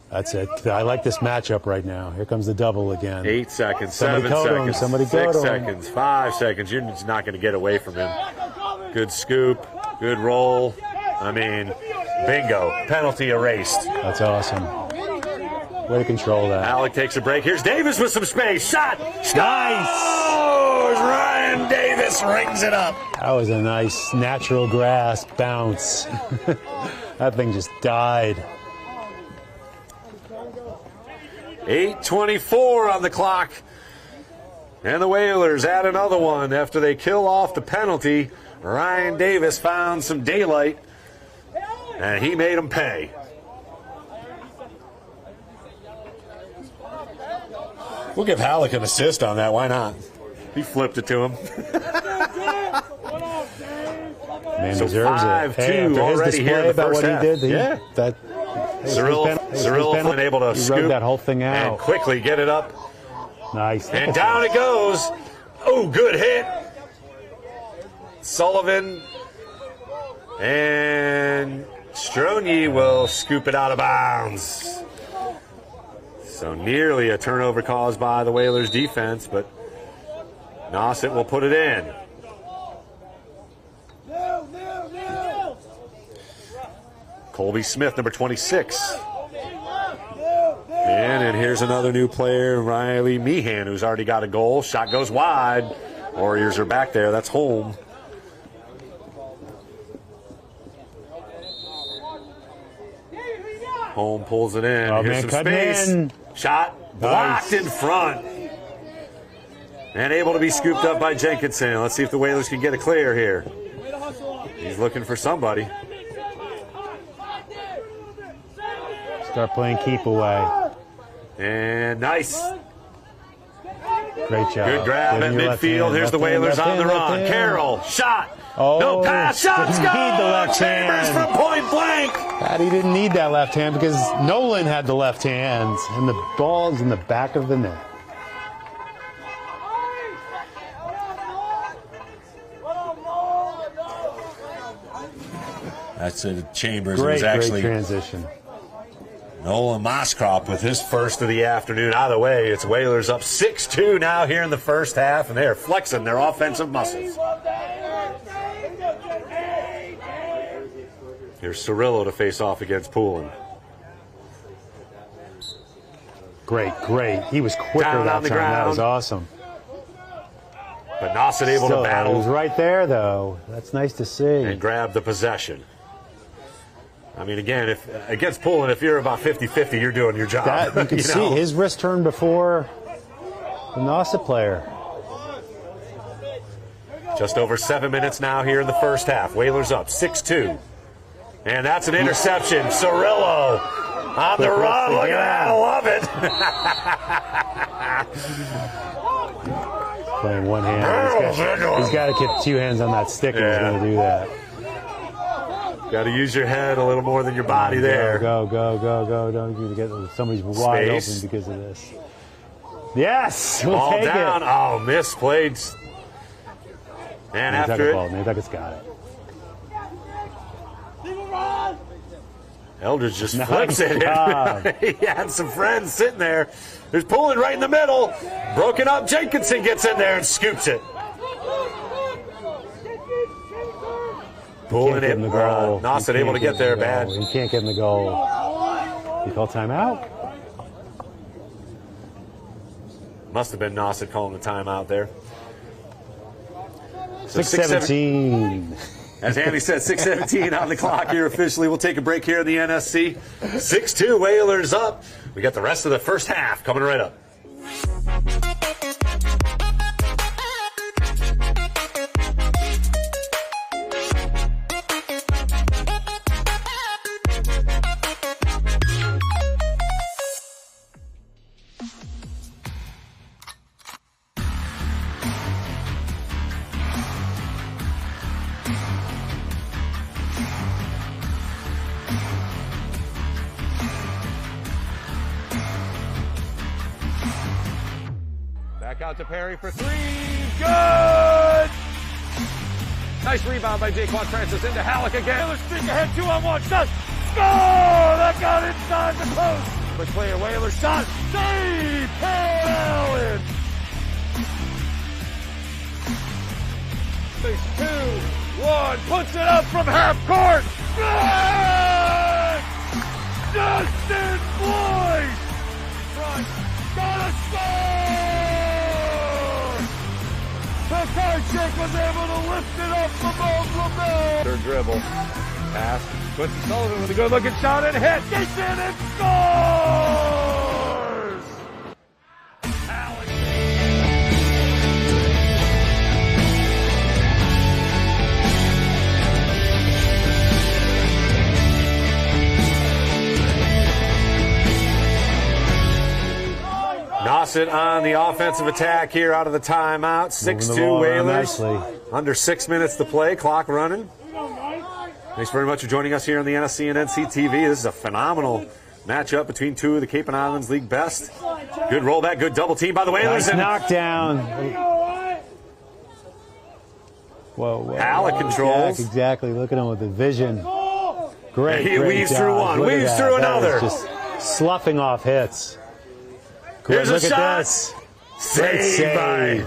Speaker 10: That's it. I like this matchup right now. Here comes the double again.
Speaker 11: 8 seconds,
Speaker 10: Somebody
Speaker 11: 7
Speaker 10: go to him.
Speaker 11: seconds,
Speaker 10: Somebody go
Speaker 11: 6
Speaker 10: to him.
Speaker 11: seconds, 5 seconds. You're just not going to get away from him. Good scoop, good roll. I mean, bingo. Penalty erased.
Speaker 10: That's awesome. Way to control that.
Speaker 11: Alec takes a break. Here's Davis with some space. Shot.
Speaker 10: Nice.
Speaker 11: Oh, Ryan Davis rings it up.
Speaker 10: That was a nice natural grass bounce. That thing just died.
Speaker 11: 8:24 on the clock. And the Whalers add another one after they kill off the penalty. Ryan Davis found some daylight, and he made them pay. We'll give Halleck an assist on that. Why not? He flipped it to him.
Speaker 10: Man
Speaker 11: So
Speaker 10: deserves
Speaker 11: 5-2
Speaker 10: it. Hey, after his
Speaker 11: already
Speaker 10: display
Speaker 11: here in the
Speaker 10: about
Speaker 11: first
Speaker 10: what
Speaker 11: half.
Speaker 10: he did,
Speaker 11: Yeah.
Speaker 10: that was
Speaker 11: Cyril
Speaker 10: his
Speaker 11: Flynn able to
Speaker 10: He
Speaker 11: scoop
Speaker 10: rode that whole thing
Speaker 11: and
Speaker 10: out.
Speaker 11: quickly get it up.
Speaker 10: Nice.
Speaker 11: And down it goes. Oh, good hit. Sullivan And Stronyi will scoop it out of bounds. So nearly a turnover caused by the Whalers defense, but Nauset will put it in. Colby Smith, number 26. And here's another new player, Riley Meehan, who's already got a goal. Shot goes wide. Warriors are back there. That's home. Home pulls it in.
Speaker 10: Oh,
Speaker 11: Here's
Speaker 10: man,
Speaker 11: some space.
Speaker 10: in.
Speaker 11: Shot blocked in front. And able to be scooped up by Jenkinson. Let's see if the Whalers can get a clear here. He's looking for somebody.
Speaker 10: Start playing keep away.
Speaker 11: And nice.
Speaker 10: Great job.
Speaker 11: Good grab at midfield. Here's the Whalers on the run. Carroll, shot.
Speaker 10: Oh,
Speaker 11: no pass, shot,
Speaker 10: didn't need the
Speaker 11: go!
Speaker 10: left
Speaker 11: Chambers
Speaker 10: hand.
Speaker 11: from point blank.
Speaker 10: He didn't need that left hand because Nolan had the left hand, and the ball's in the back of the net.
Speaker 11: That's a Chambers.
Speaker 10: Great,
Speaker 11: was actually
Speaker 10: great transition.
Speaker 11: Nolan Moskrop with his first of the afternoon. Either way, it's Whalers up 6-2 now here in the first half, and they're flexing their offensive muscles. Here's Cirillo to face off against Poulin.
Speaker 10: Great. He was quicker
Speaker 11: Down
Speaker 10: that
Speaker 11: on the
Speaker 10: time.
Speaker 11: ground.
Speaker 10: That was awesome.
Speaker 11: But Nauset able to battle.
Speaker 10: He was right there, though. That's nice to see.
Speaker 11: And grab the possession. I mean, again, if against Poulin, if you're about 50-50, you're doing your job.
Speaker 10: That, you can see his wrist turned before the Nauset player.
Speaker 11: Just over 7 minutes now here in the first half. Whalers up 6-2. And that's an interception. Cirillo on the run. Look at that. I love it.
Speaker 10: Playing one hand. He's got to keep two hands on that stick if he's going to do that.
Speaker 11: Got to use your head a little more than your body there.
Speaker 10: Go. Don't you get somebody's wide open because of this. Yes.
Speaker 11: Ball
Speaker 10: We'll take
Speaker 11: down.
Speaker 10: it.
Speaker 11: Oh, misplayed. And after it.
Speaker 10: Nantucket's got it.
Speaker 11: Eldridge just
Speaker 10: Nice
Speaker 11: flips it.
Speaker 10: job.
Speaker 11: He had some friends sitting there. There's Poulin right in the middle. Broken up. Jenkinson gets in there and scoops it. Poulin in the goal. Nauset able to get there bad.
Speaker 10: He can't get in the goal. He called timeout.
Speaker 11: Must have been Nauset calling the timeout there. So
Speaker 10: 6:17.
Speaker 11: As Andy said, 6:17 on the clock here officially. We'll take a break here in the NSC. 6-2 Whalers up. We got the rest of the first half coming right up.
Speaker 1: Back out to Perry for three. Good! Nice rebound by Jaquan Francis into Halleck again. Whalers streak ahead, 2-on-1. Shot! Score! That got inside the post. Quick player, Whalers shot. Save! Paul Allen! 6-2-1. Puts it up from half court. Good! Justin Floyd! Front. Gotta score! Pekarchik was able to lift it up above LaBelle. Third dribble. Pass. Quincy Sullivan with a good looking shot and hit. Gets in and scores! Alex.
Speaker 11: Nauset on the offensive attack here out of the timeout. 6-2 Whalers. Under 6 minutes to play. Clock running. Thanks very much for joining us here on the NSC and NCTV. This is a phenomenal matchup between two of the Cape and Islands League best. Good rollback, good double team by the Whalers.
Speaker 10: Nice knockdown. Whoa, whoa.
Speaker 11: Halleck controls.
Speaker 10: Jack, exactly. Look at him with the vision. Great.
Speaker 11: He
Speaker 10: great
Speaker 11: weaves
Speaker 10: job.
Speaker 11: through one,
Speaker 10: Look at
Speaker 11: weaves
Speaker 10: that.
Speaker 11: through
Speaker 10: That
Speaker 11: another.
Speaker 10: is just sloughing off hits.
Speaker 11: Here's
Speaker 10: Look
Speaker 11: a
Speaker 10: at
Speaker 11: shot.
Speaker 10: this.
Speaker 11: Saved by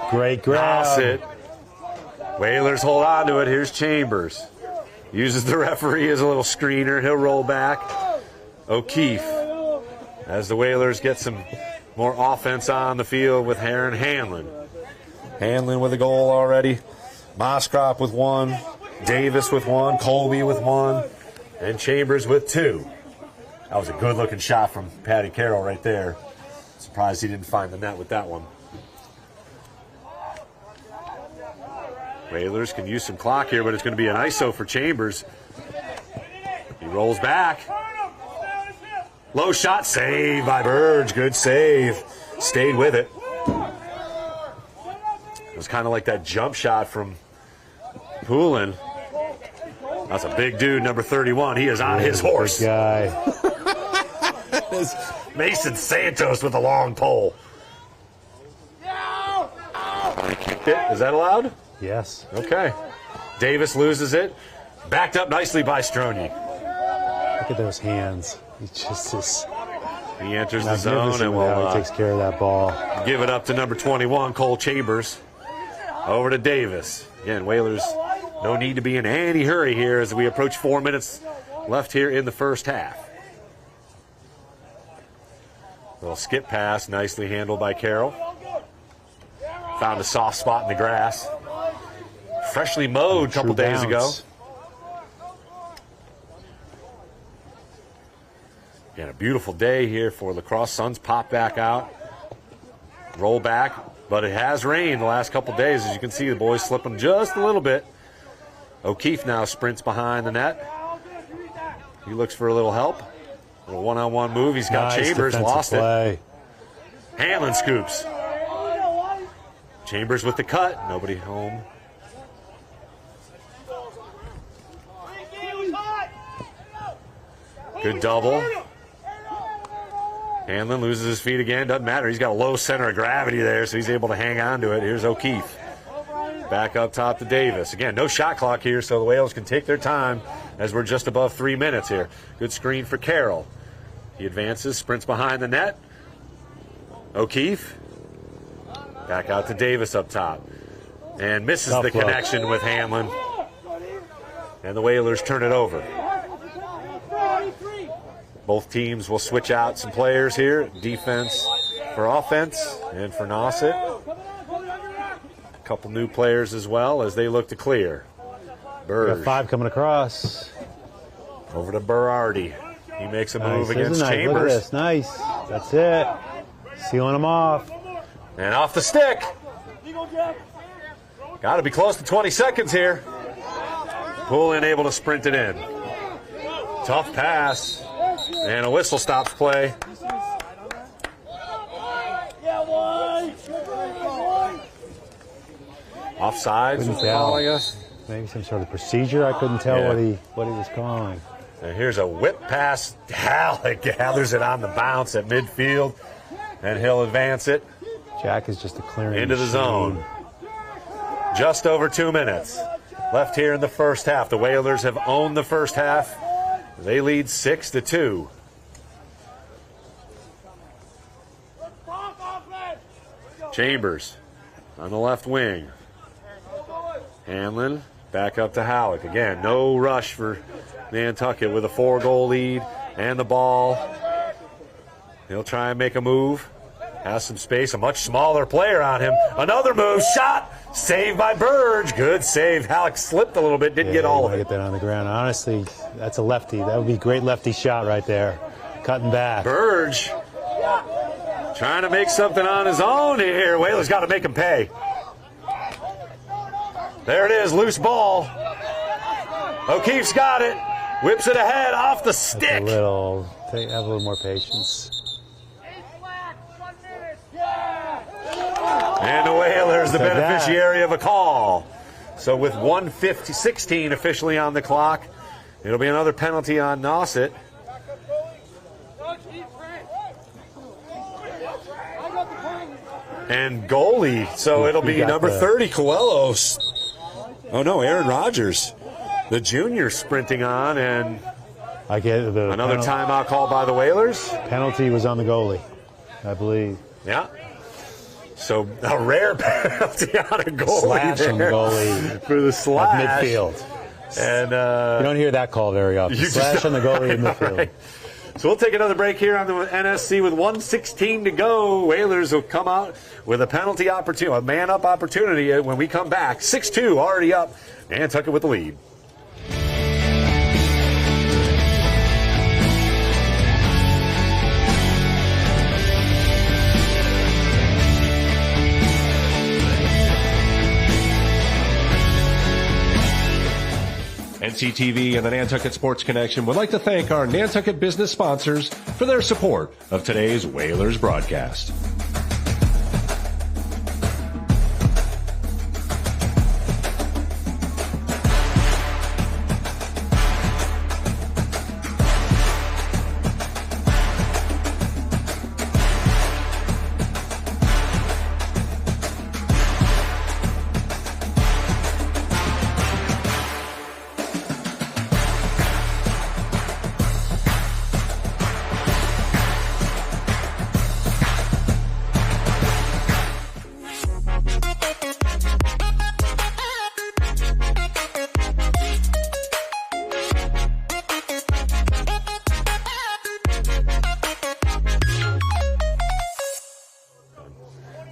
Speaker 10: Great grab.
Speaker 11: Nauset. Whalers hold on to it. Here's Chambers. Uses the referee as a little screener. He'll roll back. O'Keefe. As the Whalers get some more offense on the field with Aaron Hanlon. Hanlon with a goal already. Moskrop with one. Davis with one. Colby with one. And Chambers with two. That was a good-looking shot from Patty Carroll right there. Surprised he didn't find the net with that one. Whalers can use some clock here, but it's going to be an ISO for Chambers. He rolls back. Low shot, save by Burge. Good save. Stayed with it. It was kind of like that jump shot from Poulin. That's a big dude, number 31. He is on his horse.
Speaker 10: Big guy.
Speaker 11: Mason Santos with a long pole. Is that allowed?
Speaker 10: Yes.
Speaker 11: Okay. Davis loses it. Backed up nicely by Strony.
Speaker 10: Look at those hands. He just is.
Speaker 11: He enters the zone and will
Speaker 10: he takes care of that ball.
Speaker 11: give it up to number 21, Cole Chambers. Over to Davis. Again, Whalers, no need to be in any hurry here as we approach 4 minutes left here in the first half. Little skip pass, nicely handled by Carroll. Found a soft spot in the grass. Freshly mowed a couple days ago. Again, a beautiful day here for lacrosse. Suns pop back out. Roll back, but it has rained the last couple days. As you can see, the boys slipping just a little bit. O'Keefe now sprints behind the net. He looks for a little help. A little one-on-one move. He's got
Speaker 10: Nice
Speaker 11: Chambers,
Speaker 10: defensive
Speaker 11: lost
Speaker 10: play.
Speaker 11: it. Hanlon scoops. Chambers with the cut. Nobody home. Good double. Hanlon loses his feet again. Doesn't matter. He's got a low center of gravity there, so he's able to hang on to it. Here's O'Keefe. Back up top to Davis. Again, no shot clock here, so the Whales can take their time as we're just above 3 minutes here. Good screen for Carroll. He advances, sprints behind the net. O'Keefe. Back out to Davis up top. And misses the connection with Hanlon. And the Whalers turn it over. Both teams will switch out some players here. Defense for offense and for Nauset. A couple new players as well as they look to clear.
Speaker 10: Got 5 coming across.
Speaker 11: Over to Berardi. He makes a move against
Speaker 10: Nice.
Speaker 11: Chambers.
Speaker 10: Look at this. Nice. That's it. Sealing them off.
Speaker 11: And off the stick. Got to be close to 20 seconds here. Poulin able to sprint it in. Tough pass. And a whistle stops play. Offsides was the call, I guess.
Speaker 10: Maybe some sort of procedure. I couldn't tell what he was calling.
Speaker 11: And here's a whip pass. Halleck gathers it on the bounce at midfield, and he'll advance it.
Speaker 10: Jack is just a clearing
Speaker 11: into the
Speaker 10: machine.
Speaker 11: zone. Just over 2 minutes left here in the first half. The Whalers have owned the first half. They lead 6-2. Chambers on the left wing. Hanlon back up to Halleck. Again, no rush for Nantucket with a 4-goal lead and the ball. He'll try and make a move. Has some space. A much smaller player on him. Another move. Shot. Saved by Burge. Good save. Halleck slipped a little bit. Didn't get all of it.
Speaker 10: Get that on the ground. Honestly, that's a lefty. That would be a great lefty shot right there. Cutting back.
Speaker 11: Burge trying to make something on his own here. Whalers got to make him pay. There it is. Loose ball. O'Keefe's got it. Whips it ahead off the stick.
Speaker 10: Have a little more patience.
Speaker 11: And the Whalers, the beneficiary of a call. So with 1:16 officially on the clock, it'll be another penalty on Nauset. And goalie, so it'll be number 30, Coelho. Oh, no, Aaron Rodgers, the junior, sprinting on, and
Speaker 10: I get the
Speaker 11: another timeout called by the Whalers.
Speaker 10: Penalty was on the goalie, I believe.
Speaker 11: Yeah. So a rare penalty on a goalie.
Speaker 10: Slash on the goalie.
Speaker 11: For the slash.
Speaker 10: At midfield.
Speaker 11: And
Speaker 10: you don't hear that call very often. Slash on the goalie in midfield.
Speaker 11: Right. So we'll take another break here on the NSC with 1:16 to go. Whalers will come out with a penalty opportunity, a man-up opportunity when we come back. 6-2 already up. Nantucket with the lead.
Speaker 8: NCTV and the Nantucket Sports Connection would like to thank our Nantucket business sponsors for their support of today's Whalers broadcast.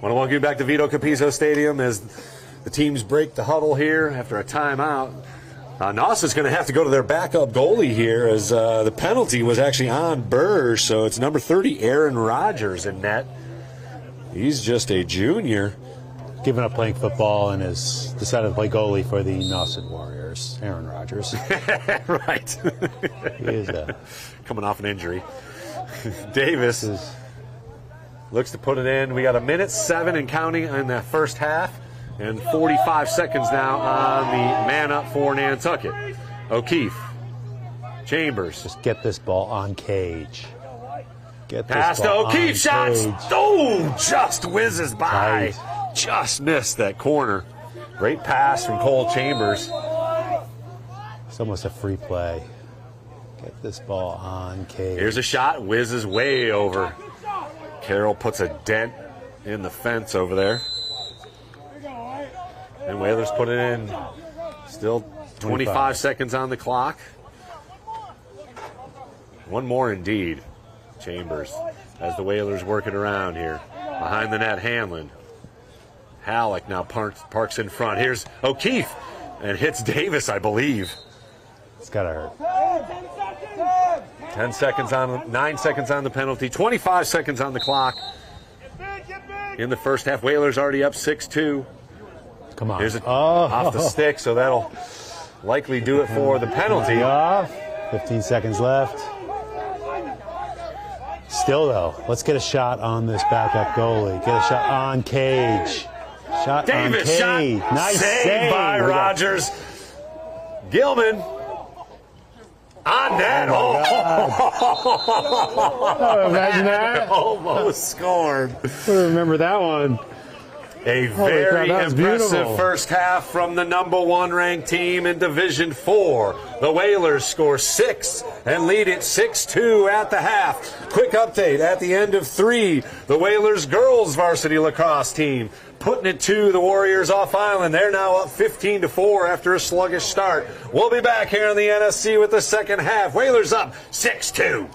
Speaker 11: Want to welcome you back to Vito Capizzo Stadium as the teams break the huddle here after a timeout. Nauset's going to have to go to their backup goalie here as the penalty was actually on Burge, so it's number 30, Aaron Rodgers, in net. He's just a junior.
Speaker 10: Given up playing football and has decided to play goalie for the Nauset Warriors, Aaron Rodgers.
Speaker 11: Right.
Speaker 10: He is
Speaker 11: coming off an injury. Davis looks to put it in. We got 1:07 and counting in the first half, and 45 seconds now on the man up for Nantucket. O'Keefe, Chambers.
Speaker 10: Just get this ball on cage. Get this
Speaker 11: pass to
Speaker 10: ball
Speaker 11: O'Keefe, shots.
Speaker 10: Cage.
Speaker 11: Oh, just whizzes by.
Speaker 10: Tight.
Speaker 11: Just missed that corner. Great pass from Cole Chambers.
Speaker 10: It's almost a free play. Get this ball on cage.
Speaker 11: Here's a shot, whizzes way over. Carroll puts a dent in the fence over there. And Whalers put it in. Still 25 seconds on the clock. One more indeed. Chambers as the Whalers work it around here. Behind the net, Hanlon. Halleck now parks in front. Here's O'Keefe and hits Davis, I believe.
Speaker 10: It's got to hurt.
Speaker 11: 10 seconds on, 9 seconds on the penalty, 25 seconds on the clock. In the first half, Whalers already up 6-2.
Speaker 10: Come on.
Speaker 11: Here's off the stick, so that'll likely do it for the penalty.
Speaker 10: Off. 15 seconds left. Still, though, let's get a shot on this backup goalie. Get a shot on cage. Shot
Speaker 11: Davis,
Speaker 10: on cage.
Speaker 11: Shot.
Speaker 10: Nice
Speaker 11: save by Rodgers. Gilman. On net. Oh,
Speaker 10: imagine that.
Speaker 11: Almost scored.
Speaker 10: Remember that one.
Speaker 11: A very impressive first half from the #1 ranked team in Division 4. The Whalers score 6 and lead it 6-2 at the half. Quick update at the end of 3. The Whalers girls varsity lacrosse team putting it to the Warriors off island. They're now up 15-4 after a sluggish start. We'll be back here on the NSC with the second half. Whalers up 6-2.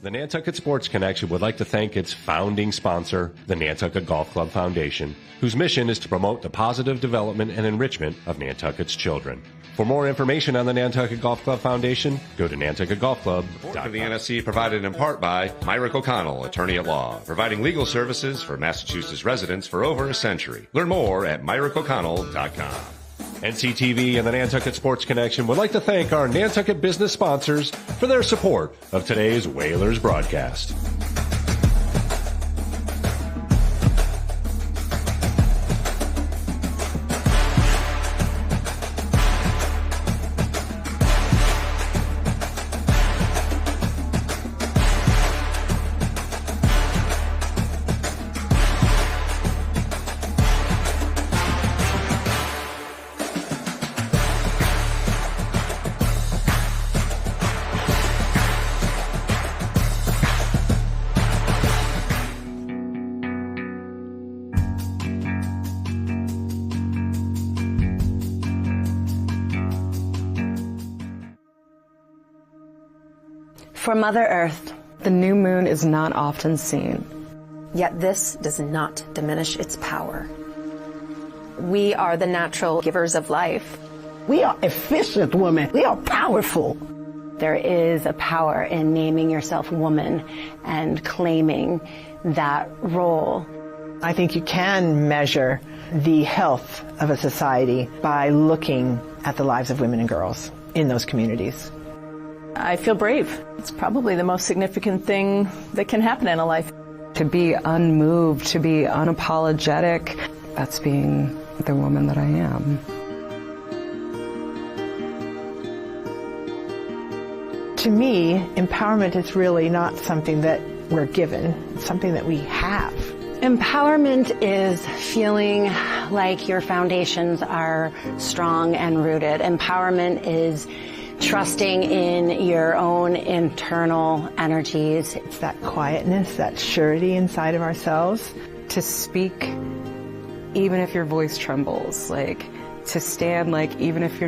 Speaker 8: The Nantucket Sports Connection would like to thank its founding sponsor, the Nantucket Golf Club Foundation, whose mission is to promote the positive development and enrichment of Nantucket's children. For more information on the Nantucket Golf Club Foundation, go to nantucketgolfclub.com.
Speaker 9: The NSC provided in part by Myrick O'Connell, attorney at law, providing legal services for Massachusetts residents for over a century. Learn more at myrickoconnell.com.
Speaker 8: NCTV and the Nantucket Sports Connection would like to thank our Nantucket business sponsors for their support of today's Whalers broadcast.
Speaker 17: For Mother Earth.
Speaker 18: The new moon is not often seen.
Speaker 17: Yet this does not diminish its power. We are the natural givers of life.
Speaker 19: We are efficient women. We are powerful.
Speaker 17: There is a power in naming yourself woman and claiming that role.
Speaker 20: I think you can measure the health of a society by looking at the lives of women and girls in those communities.
Speaker 21: I feel brave. It's probably the most significant thing that can happen in a life.
Speaker 18: To be unmoved, to be unapologetic, that's being the woman that I am.
Speaker 20: To me, empowerment is really not something that we're given. It's something that we have.
Speaker 17: Empowerment is feeling like your foundations are strong and rooted. Empowerment is trusting in your own internal energies.
Speaker 20: It's that quietness, that surety inside of ourselves.
Speaker 18: To speak even if your voice trembles, like to stand like even if your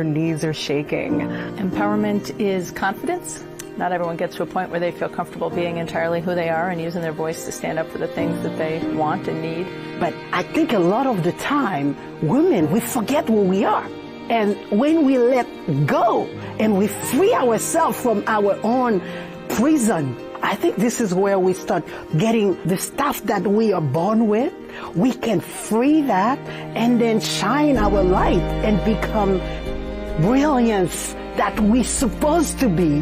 Speaker 18: knees are shaking.
Speaker 21: Empowerment is confidence. Not everyone gets to a point where they feel comfortable being entirely who they are and using their voice to stand up for the things that they want and need.
Speaker 19: But I think a lot of the time, women, we forget who we are. And when we let go and we free ourselves from our own prison, I think this is where we start getting the stuff that we are born with. We can free that and then shine our light and become brilliance that we're supposed to be.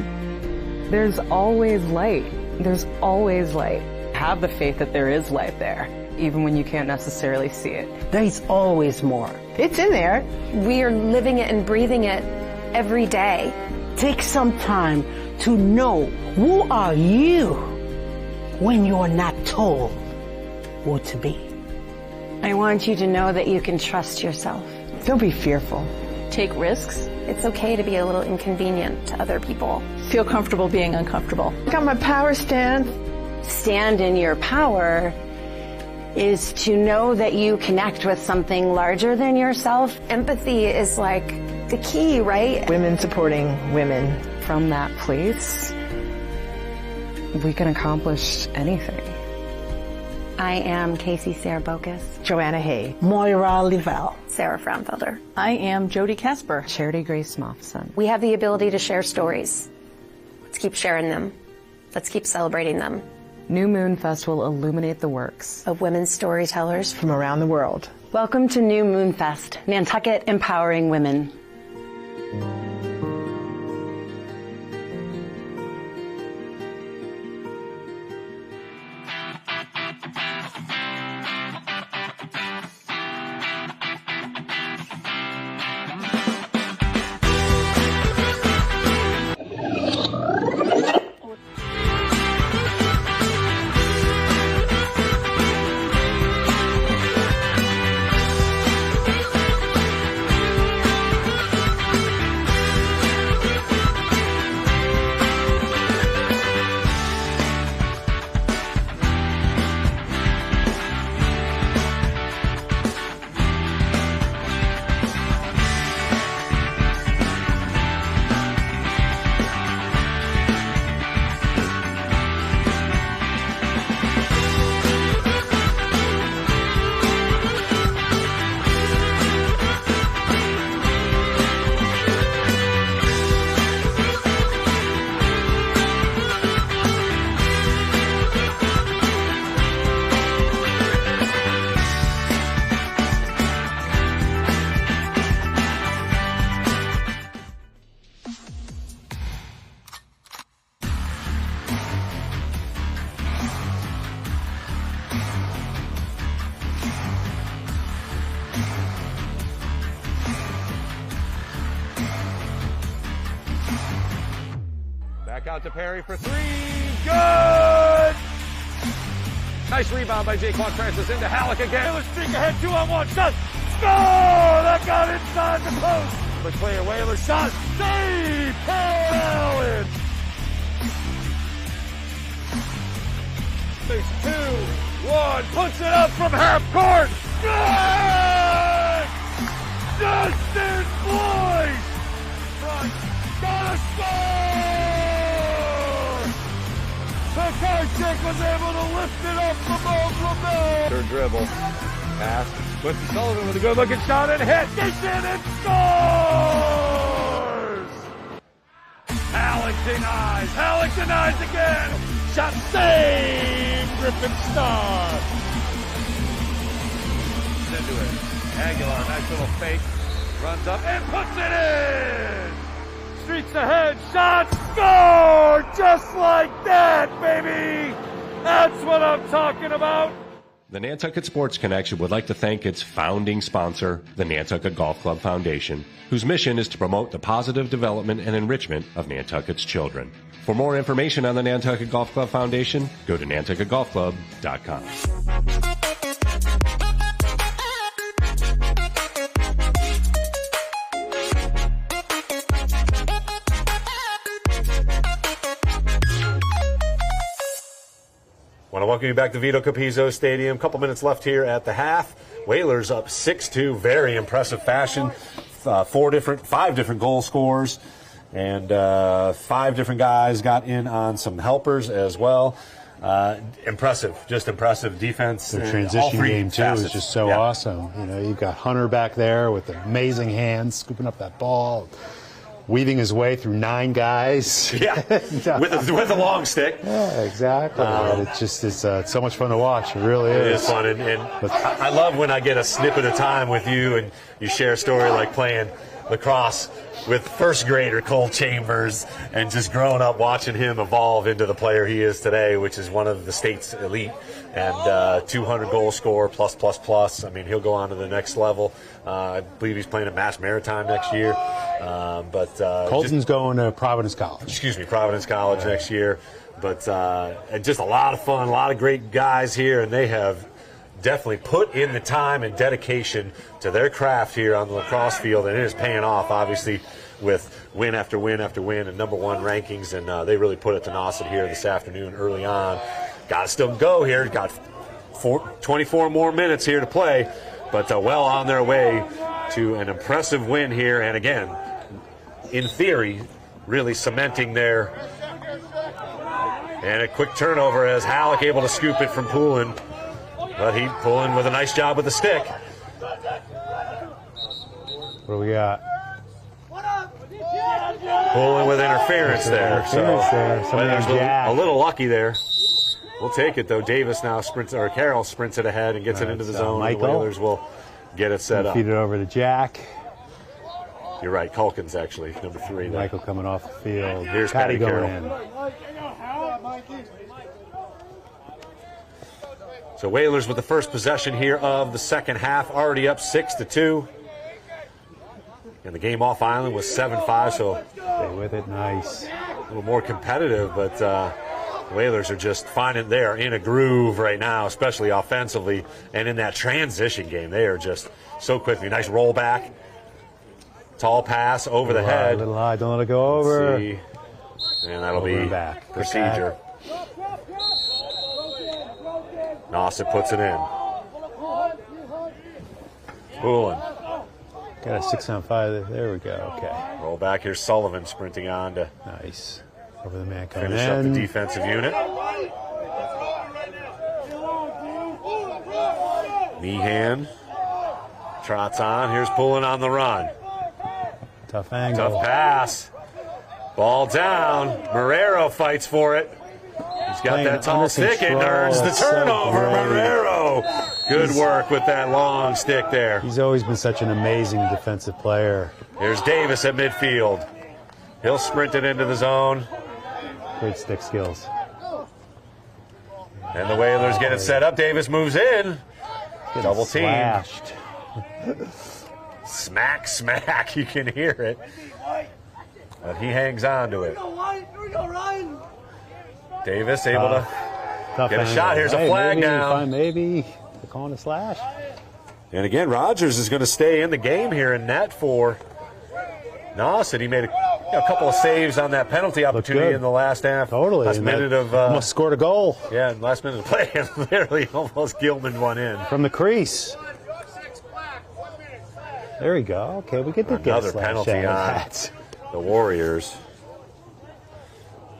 Speaker 18: There's always light. There's always light. Have the faith that there is light there, even when you can't necessarily see it.
Speaker 19: There's always more.
Speaker 20: It's in there.
Speaker 17: We are living it and breathing it every day.
Speaker 19: Take some time to know who are you when you're not told who to be.
Speaker 17: I want you to know that you can trust yourself.
Speaker 20: Don't be fearful.
Speaker 21: Take risks.
Speaker 17: It's okay to be a little inconvenient to other people.
Speaker 21: Feel comfortable being uncomfortable.
Speaker 20: Got my power stand.
Speaker 17: Stand in your power is to know that you connect with something larger than yourself. Empathy is like the key, right?
Speaker 20: Women supporting women.
Speaker 18: From that place, we can accomplish anything.
Speaker 17: I am Casey Sarah-Bocas.
Speaker 20: Joanna Hay.
Speaker 19: Moira Livell.
Speaker 17: Sarah Fraunfelder.
Speaker 21: I am Jody Casper.
Speaker 18: Charity Grace Moffson.
Speaker 17: We have the ability to share stories. Let's keep sharing them. Let's keep celebrating them.
Speaker 18: New Moon Fest will illuminate the works
Speaker 17: of women's storytellers
Speaker 20: from around the world.
Speaker 17: Welcome to New Moon Fest, Nantucket Empowering Women.
Speaker 1: Out to Perry for three. Good! Nice rebound by Jaquan Francis into Halleck again. Let's streak ahead, 2-on-1 shot. Score! That got inside the post. McClair Whaler shot. Save! Allen! Space 2-1. Puts it up from half court. Good! Justin Floyd! Front. Gotta score! Pekarczyk was able to lift it up above LaBelle.
Speaker 2: Third dribble. Pass.
Speaker 1: Quincy Sullivan with a good-looking shot and hit. Gets in and scores! Halleck denies. Halleck denies again. Shot saved. Griffin Star. Into it. Aguilar, nice little fake. Runs up and puts it in. Streaks ahead. Shot. Score! Just like that, baby. That's what I'm talking about.
Speaker 8: The Nantucket Sports Connection would like to thank its founding sponsor, the Nantucket Golf Club Foundation, whose mission is to promote the positive development and enrichment of Nantucket's children. For more information on the Nantucket Golf Club Foundation, go to nantucketgolfclub.com.
Speaker 11: Want to welcome you back to Vito Capizzo Stadium. A couple minutes left here at the half. Whalers up 6-2, very impressive fashion. 5 different goal scorers, and 5 different guys got in on some helpers as well. Impressive, just impressive defense.
Speaker 10: The transition game too is just so awesome. You know, you've got Hunter back there with amazing hands, scooping up that ball, weaving his way through 9 guys.
Speaker 11: Yeah, with a long stick.
Speaker 10: Yeah, exactly. It's so much fun to watch. It really is.
Speaker 11: It is fun, and I love when I get a snippet of time with you and you share a story like playing lacrosse with first grader Cole Chambers and just growing up watching him evolve into the player he is today, which is one of the state's elite and 200 goal scorer plus. I mean, he'll go on to the next level. I believe he's playing at Mass Maritime next year.
Speaker 10: Colton's going to Providence College.
Speaker 11: Providence College next year. But and just a lot of fun, a lot of great guys here, and they have definitely put in the time and dedication to their craft here on the lacrosse field, and it is paying off, obviously, with win after win after win and #1 rankings, and they really put it to Nauset here this afternoon early on. Got to still go here. Got 24 more minutes here to play, but well on their way to an impressive win here, and again, in theory, really cementing their... And a quick turnover as Halleck able to scoop it from Poulin. But he Poulin with a nice job with the stick.
Speaker 10: What do we got?
Speaker 11: Poulin with interference there. There's a little lucky there. We'll take it though. Davis now sprints, or Carroll sprints it ahead and gets it into the zone. The Whalers will get it set up.
Speaker 10: Feed it over to Jack.
Speaker 11: You're right. Culkin's actually number 3 there.
Speaker 10: Michael coming off the field.
Speaker 11: Here's
Speaker 10: Patty
Speaker 11: Patty
Speaker 10: going
Speaker 11: Carroll.
Speaker 10: in.
Speaker 11: So Whalers with the first possession here of the second half, already up 6-2. And the game off island was 7-5, so
Speaker 10: stay with it, nice.
Speaker 11: A little more competitive, but Whalers are just finding they are in a groove right now, especially offensively, and in that transition game, they are just so quickly. Nice rollback, tall pass over the head.
Speaker 10: A little high, don't let it go over.
Speaker 11: And that'll
Speaker 10: over
Speaker 11: be
Speaker 10: back.
Speaker 11: procedure. Nauset puts it in. Poulin.
Speaker 10: Got a 6-on-5. There we go. Okay.
Speaker 11: Roll back. Here's Sullivan sprinting on to
Speaker 10: nice. Over the man coming
Speaker 11: finish
Speaker 10: in.
Speaker 11: up the defensive unit. Meehan trots on. Here's Poulin on the run.
Speaker 10: Tough angle.
Speaker 11: Tough pass. Ball down. Marrero fights for it. He's got that tall stick and earns the turnover. Marrero. Good work with that long stick there.
Speaker 10: He's always been such an amazing defensive player.
Speaker 11: Here's Davis at midfield. He'll sprint it into the zone.
Speaker 10: Great stick skills.
Speaker 11: And the Whalers get it set up. Davis moves in. Double team.
Speaker 10: Slashed.
Speaker 11: Smack, smack. You can hear it. But he hangs on to it. Davis able to get a shot. Here's a flag down.
Speaker 10: Maybe they're calling a slash.
Speaker 11: And again, Rogers is going to stay in the game here in net for Nauset. He made a couple of saves on that penalty opportunity in the last half.
Speaker 10: Totally.
Speaker 11: Last minute of
Speaker 10: almost scored a goal.
Speaker 11: Yeah, last minute of play, and literally almost Gilman one in
Speaker 10: from the crease. There we go. Okay, we get the
Speaker 11: another penalty on the Warriors.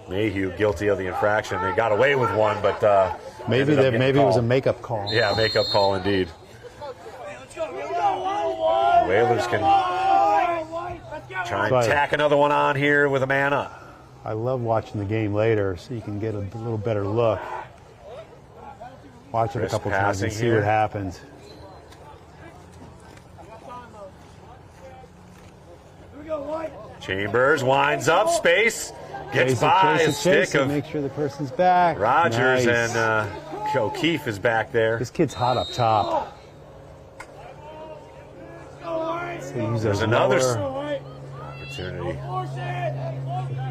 Speaker 11: Mayhew guilty of the infraction. They got away with one, but
Speaker 10: maybe it was a makeup call.
Speaker 11: Yeah, makeup call indeed. Whalers can try and tack another one on here with a man up.
Speaker 10: I love watching the game later so you can get a little better look. Watch it a couple times and see what happens.
Speaker 11: Chambers winds up, space, gets by a stick of.
Speaker 10: Make sure the person's back.
Speaker 11: Rogers and O'Keefe is back there.
Speaker 10: This kid's hot up top. So
Speaker 11: there's another opportunity.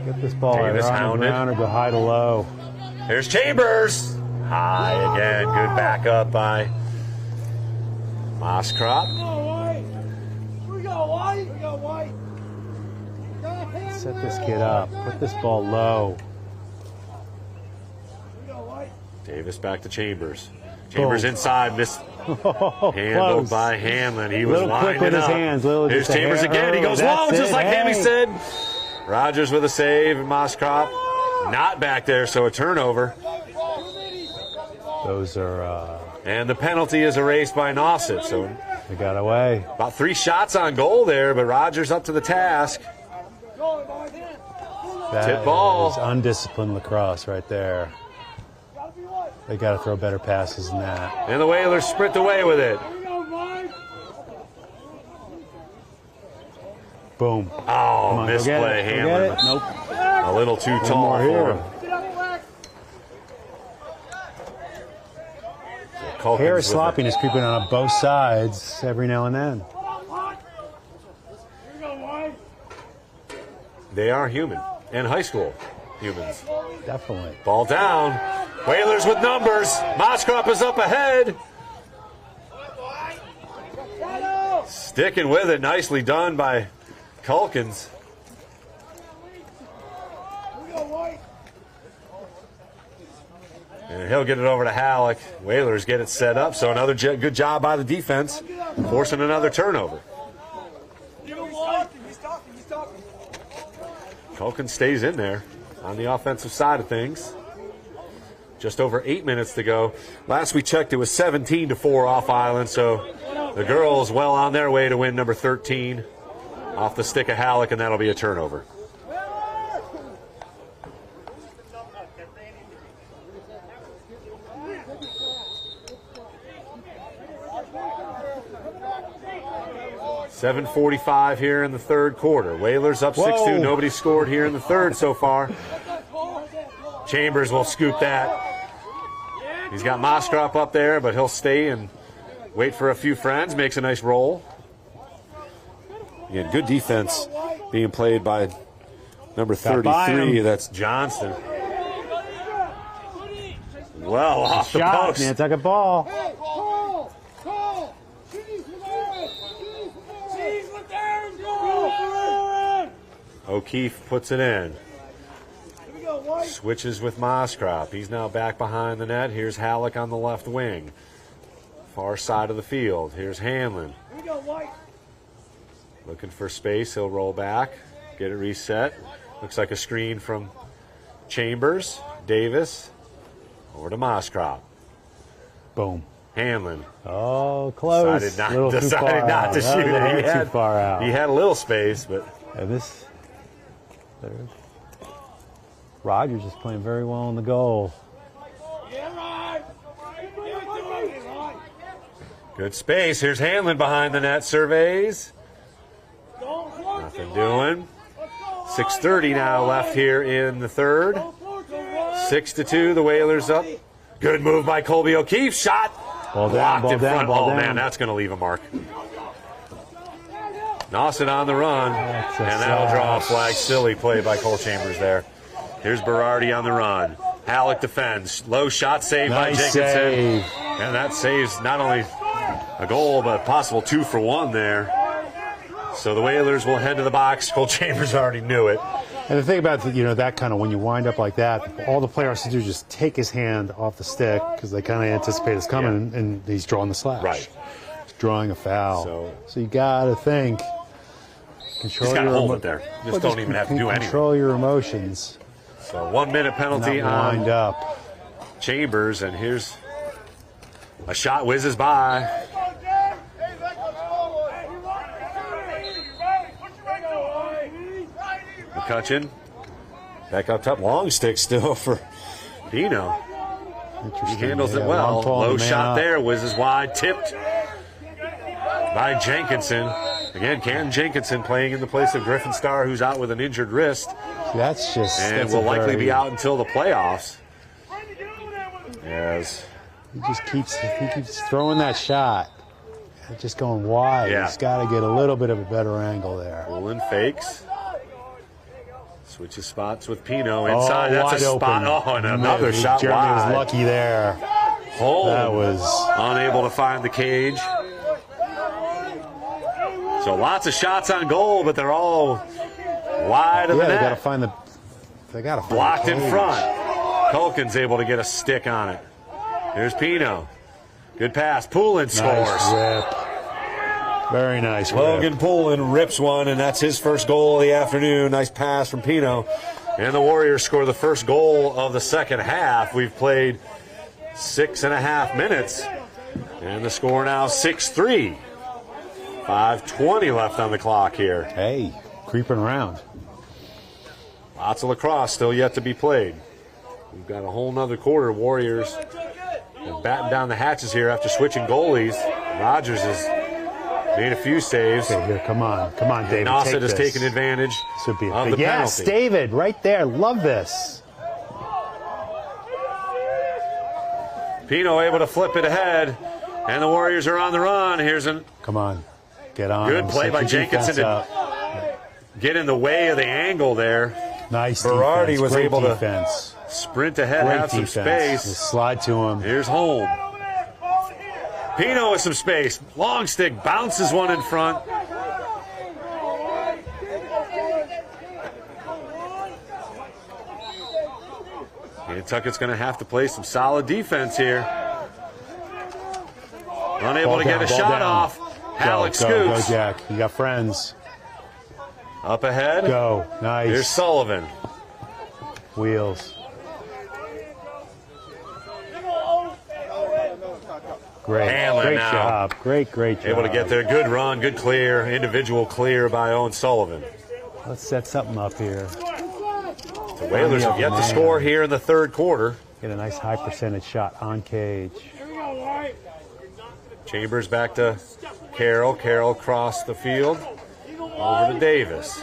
Speaker 10: Get this ball either on the ground or go high to low.
Speaker 11: Here's Chambers. High again. Good backup by Moskrop.
Speaker 10: Set this kid up. Put this ball low.
Speaker 11: Davis back to Chambers. Chambers inside. Missed. Handled by Hanlon. He was winding
Speaker 10: with his
Speaker 11: up.
Speaker 10: hands.
Speaker 11: Here's Chambers again. He goes long, just like Hammy said. Rogers with a save, and Moskrop not back there, so a turnover.
Speaker 10: Those are.
Speaker 11: And the penalty is erased by Nauset, so
Speaker 10: they got away.
Speaker 11: About 3 shots on goal there, but Rogers up to the task. Tip ball.
Speaker 10: Is undisciplined lacrosse right there. They got to throw better passes than that.
Speaker 11: And the Whalers sprint away with it.
Speaker 10: Boom.
Speaker 11: Oh, misplay, Hamlin.
Speaker 10: Nope.
Speaker 11: A little too tall for him.
Speaker 10: Hair sloppiness creeping on both sides every now and then.
Speaker 11: They are human. And high school humans.
Speaker 10: Definitely.
Speaker 11: Ball down. Whalers with numbers. Moskrop is up ahead. Sticking with it. Nicely done by Culkins. And he'll get it over to Halleck. Whalers get it set up. So another good job by the defense, forcing another turnover. Culkin stays in there on the offensive side of things. Just over 8 minutes to go. Last we checked, it was 17-4 off Island, so the girls well on their way to win number 13 off the stick of Halleck, and that'll be a turnover. .7:45 here in the third quarter. Whalers up 6-2. Nobody scored here in the third so far. Chambers will scoop that. He's got Moskrop up there, but he'll stay and wait for a few friends. Makes a nice roll. Yeah, good defense being played by number 33. That's Johnston. Well, off the post.
Speaker 10: Nantucket ball.
Speaker 11: O'Keefe puts it in. Switches with Moskrop. He's now back behind the net. Here's Halleck on the left wing. Far side of the field. Here's Hanlon. Looking for space. He'll roll back. Get it reset. Looks like a screen from Chambers. Davis. Over to Moskrop.
Speaker 10: Boom.
Speaker 11: Hanlon.
Speaker 10: Oh, close.
Speaker 11: Decided not to shoot it.
Speaker 10: Too far out.
Speaker 11: He had a little space, but...
Speaker 10: And Rogers is playing very well in the goal.
Speaker 11: Good space. Here's Hanlon behind the net. Surveys. Nothing doing. 6:30 now left here in the third. 6-2. The Whalers up. Good move by Colby O'Keefe. Shot.
Speaker 10: Ball down,
Speaker 11: blocked in front.
Speaker 10: ball down.
Speaker 11: Man, that's going to leave a mark. Nauset on the run. And that'll draw a flag. Silly play by Cole Chambers there. Here's Berardi on the run. Halleck defends. Low shot saved by Jacobson.
Speaker 10: Save.
Speaker 11: And that saves not only a goal, but a possible 2 for 1 there. So the Whalers will head to the box. Cole Chambers already knew it.
Speaker 10: And the thing about that kind of when you wind up like that, all the player has to do is just take his hand off the stick because they kind of anticipate it's coming, and he's drawing the slash.
Speaker 11: Right.
Speaker 10: He's drawing a foul. So you got to think.
Speaker 11: Just got to hold it there. Just don't even have to do anything.
Speaker 10: Control your emotions.
Speaker 11: So 1 minute penalty on
Speaker 10: wind up.
Speaker 11: Chambers, and here's a shot whizzes by. McCutcheon back up top. Long stick still for Pino. He handles it well. Low shot there. Whizzes wide. Tipped by Jenkinson. Again, Canton Jenkinson playing in the place of Griffin Starr, who's out with an injured wrist. And will likely be out until the playoffs. As
Speaker 10: he keeps throwing that shot. Just going wide.
Speaker 11: Yeah.
Speaker 10: He's got to get a little bit of a better angle there.
Speaker 11: Pulling fakes. Switches spots with Pino inside. That's a spot.
Speaker 10: Open.
Speaker 11: Oh, and another shot
Speaker 10: Jeremy
Speaker 11: wide.
Speaker 10: was lucky there.
Speaker 11: Holm
Speaker 10: That was
Speaker 11: unable to find the cage. So lots of shots on goal, but they're all wide of the net.
Speaker 10: They got to find the. They got to find
Speaker 11: Blocked
Speaker 10: the
Speaker 11: in
Speaker 10: cage.
Speaker 11: front. Culkin's able to get a stick on it. Here's Pino. Good pass. Poulin scores.
Speaker 10: Nice rip. Very nice rip.
Speaker 11: Logan Poulin rips one, and that's his first goal of the afternoon. Nice pass from Pino. And the Warriors score the first goal of the second half. We've played 6.5 minutes, and the score now 6-3. 5:20 left on the clock here.
Speaker 10: Hey, creeping around.
Speaker 11: Lots of lacrosse still yet to be played. We've got a whole nother quarter. Warriors have battened down the hatches here after switching goalies. Rogers has made a few saves.
Speaker 10: Okay, here, come on, David.
Speaker 11: Nauset has taken advantage of the
Speaker 10: yes,
Speaker 11: penalty.
Speaker 10: David, right there. Love this.
Speaker 11: Pino able to flip it ahead, and the Warriors are on the run. Here's an
Speaker 10: Come on, get on.
Speaker 11: good
Speaker 10: him.
Speaker 11: play
Speaker 10: Set
Speaker 11: by
Speaker 10: your
Speaker 11: Jenkinson
Speaker 10: defense
Speaker 11: to
Speaker 10: up.
Speaker 11: get in the way of the angle there.
Speaker 10: Nice
Speaker 11: Berardi
Speaker 10: defense.
Speaker 11: was
Speaker 10: Great
Speaker 11: able
Speaker 10: defense.
Speaker 11: to sprint ahead,
Speaker 10: Great
Speaker 11: have some
Speaker 10: defense.
Speaker 11: space.
Speaker 10: Just slide to him.
Speaker 11: Here's Holm. Pino with some space. Long stick bounces one in front. Nantucket's going to have to play some solid defense here. Unable to get a shot off. Halleck scoops.
Speaker 10: Go, Jack. You got friends.
Speaker 11: Up ahead.
Speaker 10: Go. Nice.
Speaker 11: Here's Sullivan.
Speaker 10: Wheels. Great.
Speaker 11: Hanlon
Speaker 10: Great
Speaker 11: now.
Speaker 10: job. Great job.
Speaker 11: Able to get there. Good run. Good clear. Individual clear by Owen Sullivan.
Speaker 10: Let's set something up here.
Speaker 11: The Whalers have yet to score here in the third quarter.
Speaker 10: Get a nice high percentage shot on cage.
Speaker 11: Chambers back to Carroll. Carroll across the field. Over to Davis.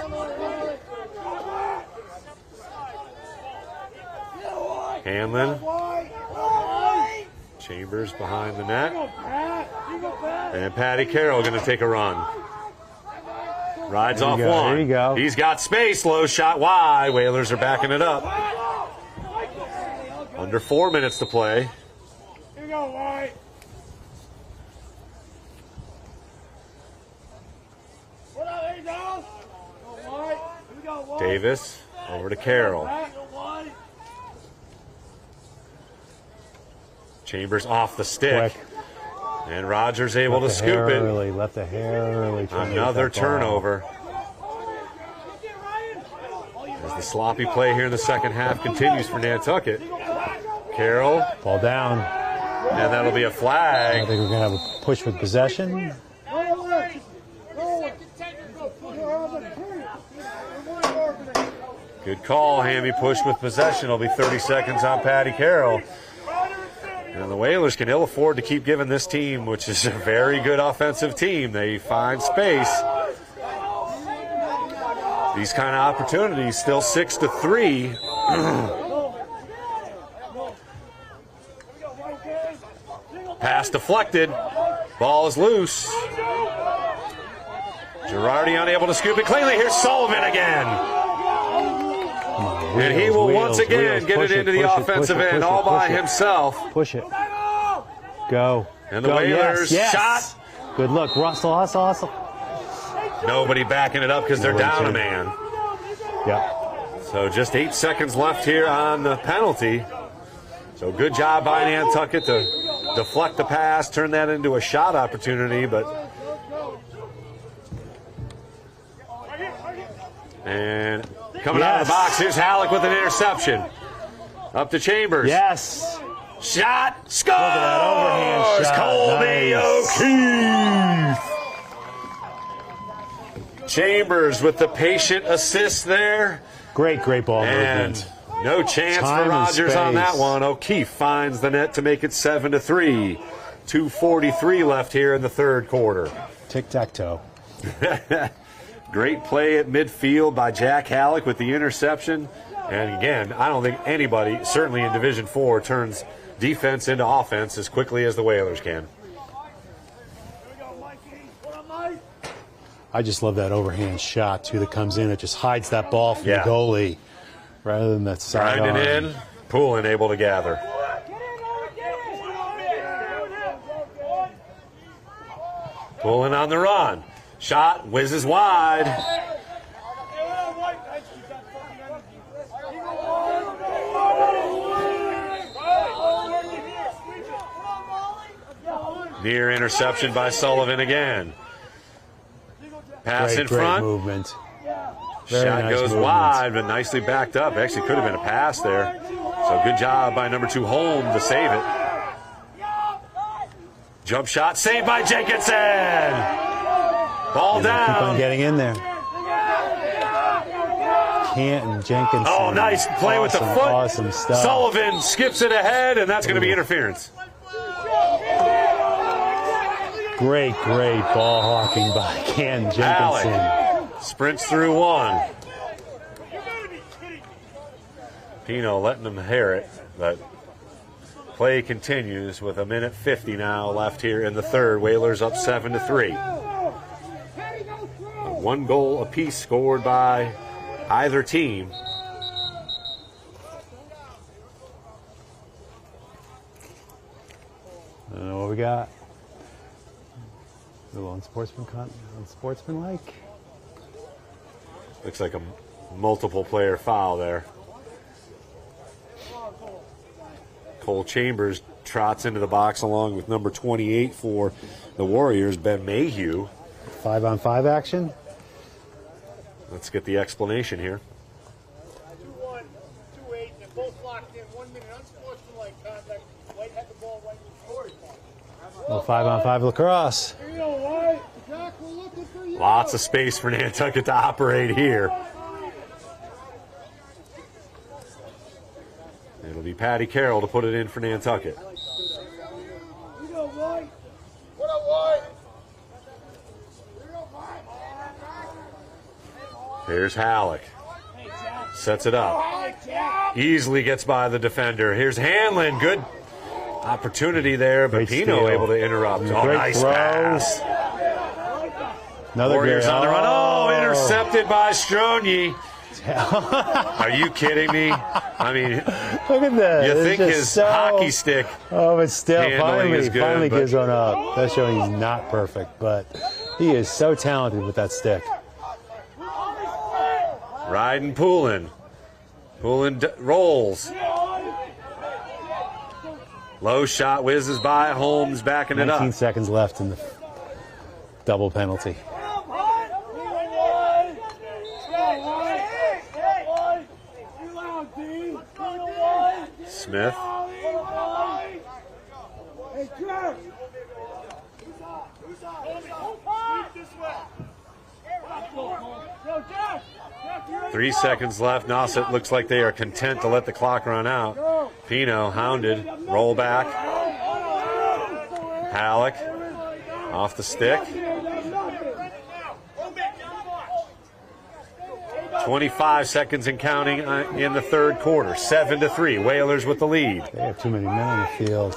Speaker 11: Hanlon. Chambers behind the net. And Patty Carroll going to take a run. Rides off
Speaker 10: go,
Speaker 11: one.
Speaker 10: there you go.
Speaker 11: He's got space. Low shot wide. Whalers are backing it up. Under 4 minutes to play.
Speaker 1: Here you go, White.
Speaker 11: Davis over to Carroll. Chambers off the stick.
Speaker 10: Quick.
Speaker 11: And Rogers able to scoop it.
Speaker 10: Left the hair early.
Speaker 11: Another turnover. As the sloppy play here in the second half continues for Nantucket. Carroll.
Speaker 10: Ball down.
Speaker 11: And that'll be a flag.
Speaker 10: I think we're going to have a push with possession.
Speaker 11: Good call. Hammy push with possession. It'll be 30 seconds on Patty Carroll. And the Whalers can ill afford to keep giving this team, which is a very good offensive team. They find space. These kind of opportunities, still 6-3. Pass deflected. Ball is loose. Girardi unable to scoop it cleanly. Here's Sullivan again. And he will once again get it into the offensive end all by himself.
Speaker 10: Push it. Go.
Speaker 11: And the
Speaker 10: Go.
Speaker 11: Whalers
Speaker 10: Yes.
Speaker 11: shot.
Speaker 10: Good look. Russell, hustle.
Speaker 11: Nobody backing it up because they're down a man.
Speaker 10: Yeah.
Speaker 11: So just 8 seconds left here on the penalty. So good job by Nantucket to deflect the pass, turn that into a shot opportunity, but and coming out of the box. Here's Halleck with an interception. Up to Chambers.
Speaker 10: Yes.
Speaker 11: Shot. Scores!
Speaker 10: Look at that overhand shot.
Speaker 11: Colby O'Keefe. Chambers with the patient assist there.
Speaker 10: Great ball
Speaker 11: and
Speaker 10: movement.
Speaker 11: No chance
Speaker 10: Time
Speaker 11: for Rogers on that
Speaker 10: space.
Speaker 11: one. O'Keefe finds the net to make it 7-3. 2:43 left here in the third quarter.
Speaker 10: Tic-tac-toe.
Speaker 11: Great play at midfield by Jack Halleck with the interception. And again, I don't think anybody, certainly in Division IV, turns defense into offense as quickly as the Whalers can.
Speaker 10: I just love that overhand shot, too, that comes in. It just hides that ball from the goalie rather than that side
Speaker 11: Grinding
Speaker 10: arm.
Speaker 11: in, Poulin able to gather. Poulin on the run. Shot whizzes wide. Near interception by Sullivan again. Pass in front.
Speaker 10: Movement.
Speaker 11: Shot goes wide, but nicely backed up. Actually could have been a pass there. So good job by number 2 Holm to save it. Jump shot saved by Jenkinson. Ball down.
Speaker 10: Keep on getting in there. Canton, Jenkinson.
Speaker 11: Oh, nice play with the foot.
Speaker 10: Awesome stuff.
Speaker 11: Sullivan skips it ahead, and that's going to be interference.
Speaker 10: Great ball hawking by Canton Jenkinson.
Speaker 11: Alec sprints through one. Pino letting them hear it, but play continues with 1:50 now left here in the third. Whalers up 7-3. 1 goal apiece scored by either team.
Speaker 10: I don't know what we got. A little unsportsmanlike.
Speaker 11: Looks like a multiple player foul there. Cole Chambers trots into the box along with number 28 for the Warriors, Ben Mayhew.
Speaker 10: 5-on-5 action.
Speaker 11: Let's get the explanation here.
Speaker 1: 2-1, 2-8, they're both locked in. 1 minute, unsportsmanlike contact. White had the ball right in the scoring box.
Speaker 10: Little 5-on-5 lacrosse.
Speaker 11: Lots of space for Nantucket to operate here. It'll be Patty Carroll to put it in for Nantucket. Here's Halleck. Sets it up. Easily gets by the defender. Here's Hanlon. Good opportunity there, but Pino able to interrupt. Oh, nice
Speaker 10: throw.
Speaker 11: pass.
Speaker 10: Another
Speaker 11: Warriors on the run. Oh, intercepted by Stronyi. Are you kidding me? I mean,
Speaker 10: look at that.
Speaker 11: You think his hockey stick
Speaker 10: but still,
Speaker 11: handling is good,
Speaker 10: finally
Speaker 11: but
Speaker 10: gives one up. That's showing he's not perfect, but he is so talented with that stick.
Speaker 11: riding Poulin. Poulin rolls. Low shot whizzes by. Holmes backing it up.
Speaker 10: 19 seconds left in the double penalty.
Speaker 11: Smith.
Speaker 1: Hey, Jack!
Speaker 11: 3 seconds left. Nauset looks like they are content to let the clock run out. Pino hounded. Roll back. Halleck off the stick. 25 seconds and counting in the third quarter. 7-3. Whalers with the lead.
Speaker 10: They have too many men on the field.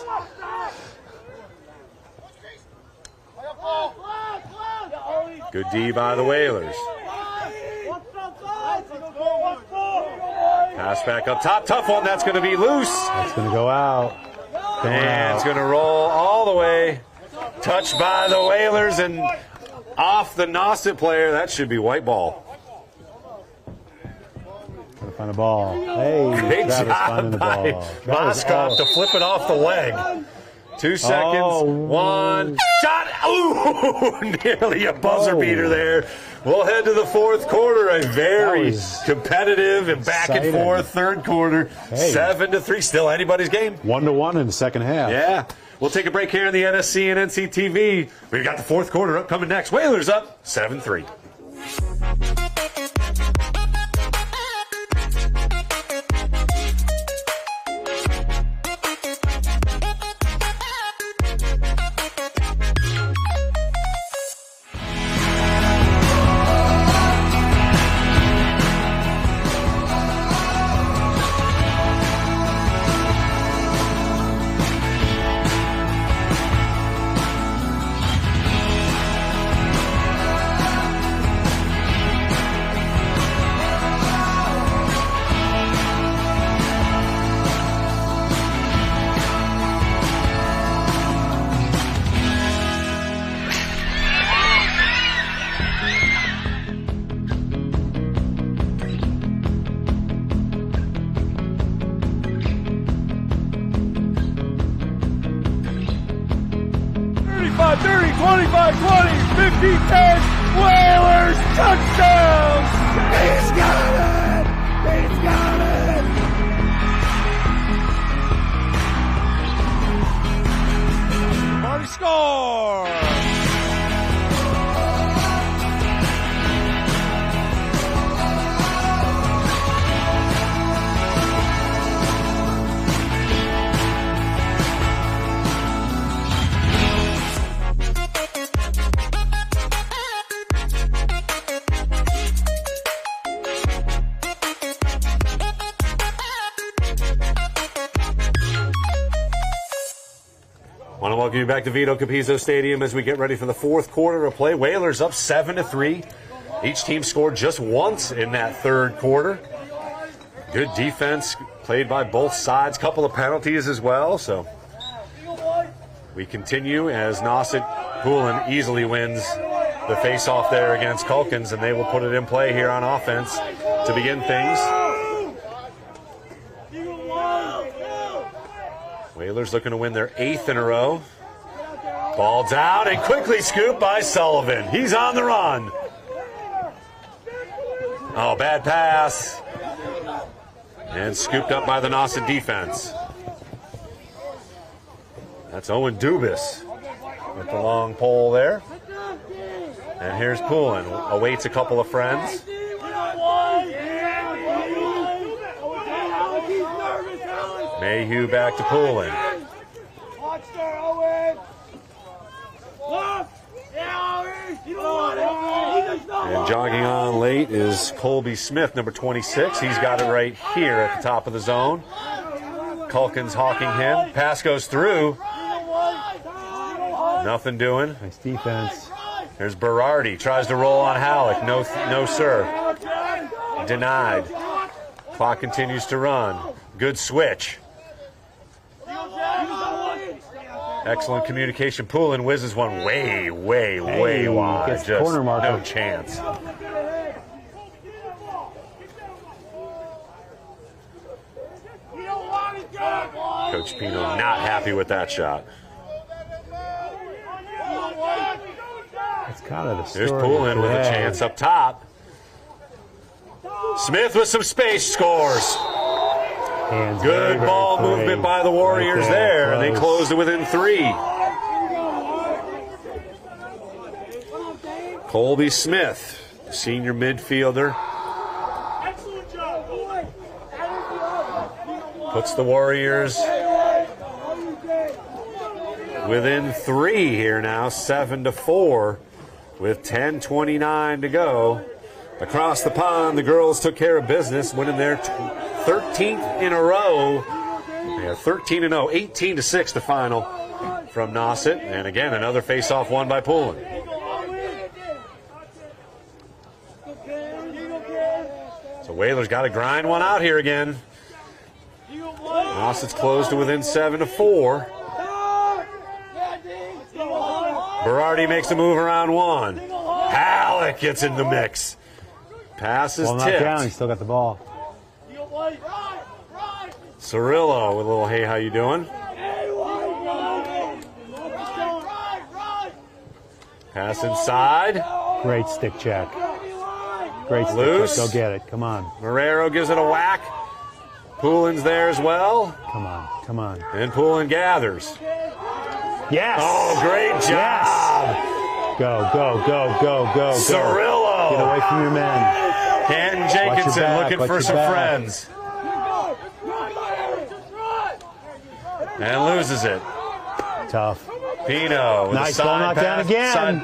Speaker 11: Good D by the Whalers. Pass back up top. Tough one. That's going to be loose.
Speaker 10: That's going to go out.
Speaker 11: And it's going to roll all the way. Touched by the Whalers and off the Nauset player. That should be white ball.
Speaker 10: Trying to find a ball. Hey,
Speaker 11: Great
Speaker 10: Travis
Speaker 11: job
Speaker 10: finding the
Speaker 11: by
Speaker 10: ball.
Speaker 11: Moskov to flip it off the leg. 2 seconds.
Speaker 10: Oh.
Speaker 11: 1 shot. Ooh, nearly a buzzer beater there. We'll head to the fourth quarter. A very competitive and back and forth third quarter. 7-3. Still anybody's game.
Speaker 10: 1-1 in the second half.
Speaker 11: Yeah. We'll take a break here in the NSC and NCTV. We've got the fourth quarter upcoming next. Whalers up 7-3.
Speaker 1: Whalers touchdown! He's got it! He's got it! Marty score!
Speaker 11: Want to welcome you back to Vito Capizzo Stadium as we get ready for the fourth quarter of play. Whalers up 7-3. Each team scored just once in that third quarter. Good defense played by both sides. Couple of penalties as well. So we continue as Nauset Poulin easily wins the face-off there against Calkins, and they will put it in play here on offense to begin things. Whalers looking to win their 8th in a row. Ball down and quickly scooped by Sullivan. He's on the run. Oh, bad pass. And scooped up by the Nauset defense. That's Owen Dubas with the long pole there. And here's Poulin. Awaits a couple of friends. Mayhew back to Poulin. And jogging on late is Colby Smith, number 26. He's got it right here at the top of the zone. Calkins hawking him. Pass goes through. Nothing doing.
Speaker 10: Nice defense.
Speaker 11: There's Berardi. Tries to roll on Halleck. No, sir. Denied. Clock continues to run. Good switch. Excellent communication. Poulin whizzes one way wide.
Speaker 10: Gets
Speaker 11: Just
Speaker 10: corner marker.
Speaker 11: no chance. Coach Pino not happy with that shot.
Speaker 10: It's kind of the story.
Speaker 11: There's Poulin with a chance up top. Smith with some space scores.
Speaker 10: Hands
Speaker 11: Good
Speaker 10: very
Speaker 11: ball
Speaker 10: free.
Speaker 11: movement by the Warriors
Speaker 10: Right
Speaker 11: there, and they
Speaker 10: close.
Speaker 11: closed it within 3. Colby Smith, senior midfielder, puts the Warriors within 3 here now, 7-4, with 10:29 to go. Across the pond, the girls took care of business, winning their 13th in a row. They are 13-0, 18-6 the final from Nauset. And again, another face-off won by Poulin. So Whalers got to grind one out here again. Nauset's closed to within 7-4. Berardi makes a move around 1. Halleck gets in the mix. Pass is
Speaker 10: Well, not
Speaker 11: tipped.
Speaker 10: down. He still got the ball.
Speaker 11: Cirillo with a little, hey, how you doing? Pass inside.
Speaker 10: Great stick check. Great stick
Speaker 11: Loose.
Speaker 10: check. Go get it. Come on.
Speaker 11: Marrero gives it a whack. Poulin's there as well.
Speaker 10: Come on. Come on.
Speaker 11: And Poulin gathers.
Speaker 10: Yes.
Speaker 11: Oh, great job.
Speaker 10: Yes. Go, go, go, go, go, go.
Speaker 11: Cirillo.
Speaker 10: Get away from your men.
Speaker 11: Canton Jenkinson looking for some friends. And loses it.
Speaker 10: Tough.
Speaker 11: Pino. With
Speaker 10: Nice
Speaker 11: a
Speaker 10: ball
Speaker 11: side
Speaker 10: knocked down
Speaker 11: pass.
Speaker 10: again.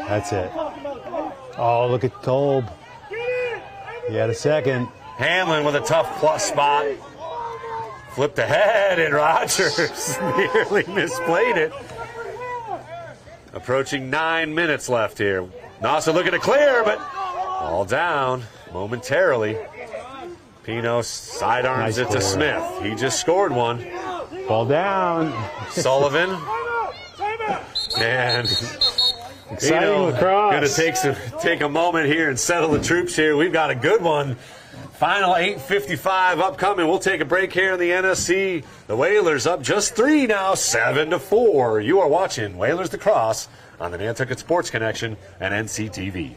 Speaker 10: That's it. Oh, look at Kolb. He had a second.
Speaker 11: Hanlon with a tough plus spot. Flipped ahead, and Rogers nearly misplayed it. Approaching 9 minutes left here. Nauset looking to clear, but all down momentarily. Pino sidearms it to Smith. He just scored one.
Speaker 10: Ball down.
Speaker 11: Sullivan. And
Speaker 10: Exciting lacrosse.
Speaker 11: Going to take a moment here and settle the troops here. We've got a good one. Final 8:55 upcoming. We'll take a break here in the NSC. The Whalers up just 3 now, 7-4. You are watching Whalers Lacrosse on the Nantucket Sports Connection and NCTV.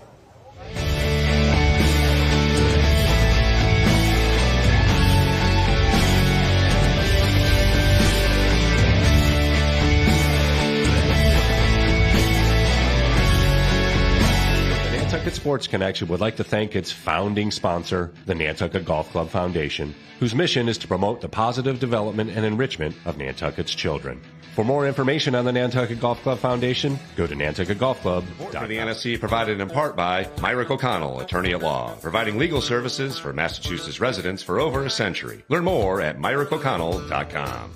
Speaker 8: Nantucket Sports Connection would like to thank its founding sponsor, the Nantucket Golf Club Foundation, whose mission is to promote the positive development and enrichment of Nantucket's children. For more information on the Nantucket Golf Club Foundation, go to nantucketgolfclub.com.
Speaker 9: For the NSC provided in part by Myrick O'Connell, attorney at law, providing legal services for Massachusetts residents for over a century. Learn more at myrickoconnell.com.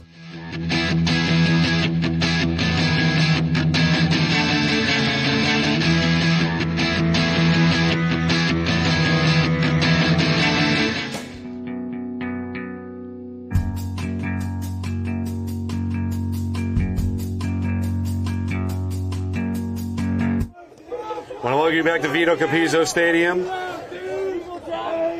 Speaker 11: Want to welcome you back to Vito Capizzo Stadium.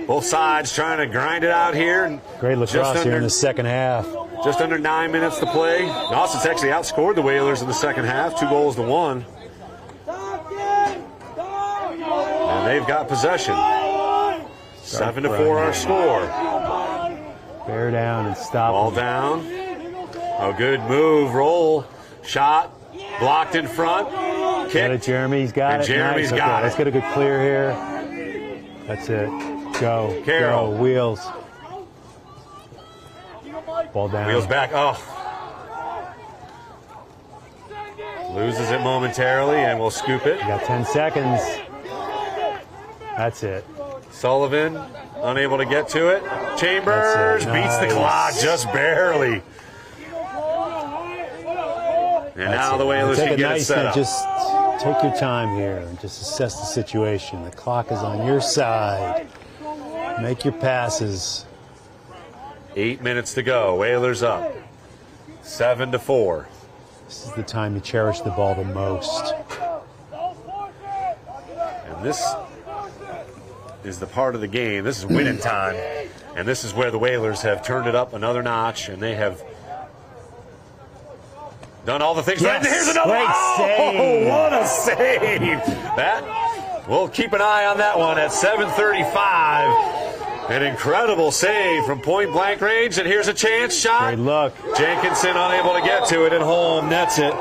Speaker 11: Both sides trying to grind it out here.
Speaker 10: Great lacrosse here in the second half.
Speaker 11: Just under 9 minutes to play. Nauset's actually outscored the Whalers in the second half, 2-1. And they've got possession. 7-4 our score.
Speaker 10: Bear down and stop.
Speaker 11: Ball down. A good move, roll, shot, blocked in front.
Speaker 10: Get it, Jeremy's got it.
Speaker 11: Jeremy's
Speaker 10: nice.
Speaker 11: got it.
Speaker 10: Let's get a good clear here. That's it. Go.
Speaker 11: Carroll.
Speaker 10: Go. Wheels. Ball down.
Speaker 11: Wheels back. Oh. Loses it momentarily, and we'll scoop it.
Speaker 10: You got 10 seconds. That's it.
Speaker 11: Sullivan unable to get to it. Chambers beats the clock just barely. And now the Whalers can get it set up.
Speaker 10: Just take your time here and just assess the situation. The clock is on your side. Make your passes.
Speaker 11: 8 minutes to go. Whalers up. 7-4.
Speaker 10: This is the time you cherish the ball the most.
Speaker 11: And this is the part of the game. This is winning time. And this is where the Whalers have turned it up another notch, and they have done all the things right. And here's another
Speaker 10: save.
Speaker 11: What a save! That we'll keep an eye on that one at 7:35. An incredible save from point blank range, and here's a chance shot.
Speaker 10: Great look.
Speaker 11: Jenkinson unable to get to it at home, nets it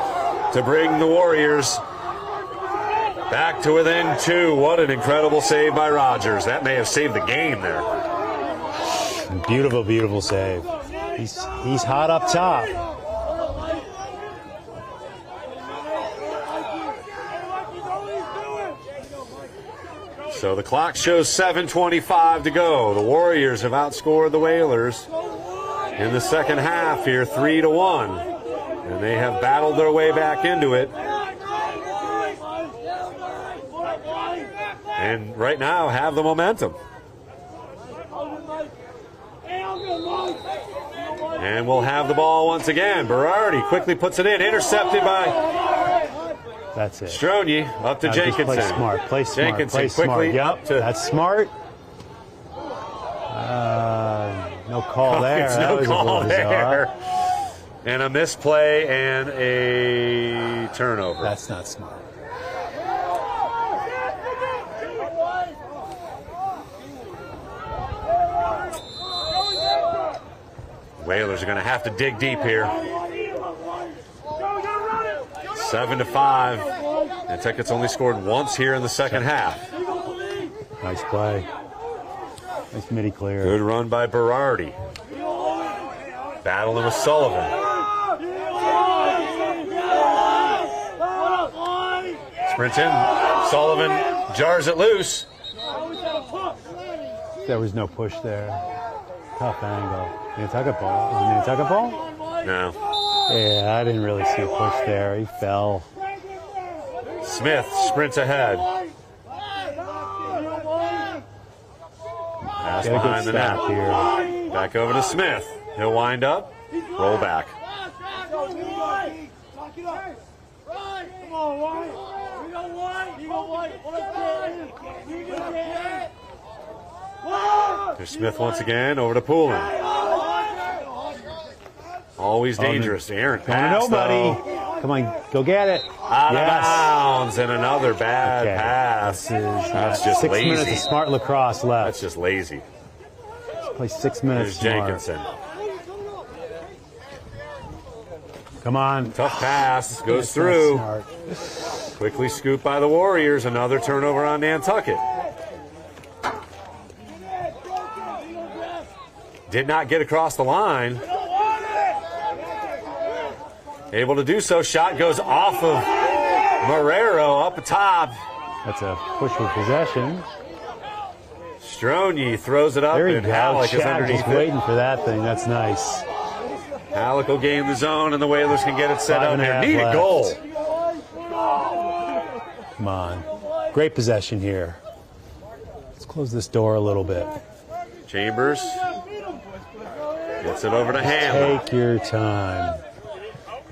Speaker 11: to bring the Warriors back to within 2. What an incredible save by Rogers. That may have saved the game there.
Speaker 10: Beautiful, beautiful save. He's hot up top.
Speaker 11: So the clock shows 7:25 to go. The Warriors have outscored the Whalers in the second half here, 3-1. And they have battled their way back into it. And right now have the momentum. And we'll have the ball once again. Berardi quickly puts it in, intercepted by
Speaker 10: That's it.
Speaker 11: Stronje up to
Speaker 10: now
Speaker 11: Jenkinson.
Speaker 10: Play smart. Play smart.
Speaker 11: Jenkinson
Speaker 10: play
Speaker 11: quickly
Speaker 10: smart.
Speaker 11: up to.
Speaker 10: That's smart. No call there.
Speaker 11: It's
Speaker 10: that
Speaker 11: no
Speaker 10: was
Speaker 11: call
Speaker 10: a little bizarre.
Speaker 11: there. And a misplay and a turnover.
Speaker 10: That's not smart.
Speaker 11: Whalers are going to have to dig deep here. 7-5. Nantucket's only scored once here in the second half.
Speaker 10: Nice play. Nice midi clear.
Speaker 11: Good run by Berardi. Battling with Sullivan. Sprints in. Sullivan jars it loose.
Speaker 10: There was no push there. Tough angle. Nantucket ball. Was it Nantucket ball?
Speaker 11: No.
Speaker 10: Yeah, I didn't really see a push there. He fell.
Speaker 11: Smith sprints ahead. Pass behind the net.
Speaker 10: Here.
Speaker 11: Back over to Smith. He'll wind up. Roll back. There's Smith once again, over to Poulin. Always dangerous. Errant pass,
Speaker 10: nobody.
Speaker 11: though.
Speaker 10: Come on, go get it.
Speaker 11: Out of bounds, and another bad pass. That's just
Speaker 10: 6
Speaker 11: lazy.
Speaker 10: minutes of smart lacrosse left.
Speaker 11: That's just lazy.
Speaker 10: Let's play 6 minutes
Speaker 11: There's
Speaker 10: smart.
Speaker 11: Jenkinson.
Speaker 10: Come on.
Speaker 11: Tough pass. Goes through. Quickly scooped by the Warriors. Another turnover on Nantucket. Did not get across the line. Able to do so. Shot goes off of Marrero up top.
Speaker 10: That's a push for possession.
Speaker 11: Stronyi throws it up,
Speaker 10: There you
Speaker 11: and
Speaker 10: go.
Speaker 11: Halleck is
Speaker 10: Chad
Speaker 11: underneath
Speaker 10: just
Speaker 11: it.
Speaker 10: waiting for that thing. That's nice.
Speaker 11: Halleck will gain the zone, and the Whalers can get it set up here. Need a goal.
Speaker 10: Come on. Great possession here. Let's close this door a little bit.
Speaker 11: Chambers gets it over to Hammond.
Speaker 10: Take your time.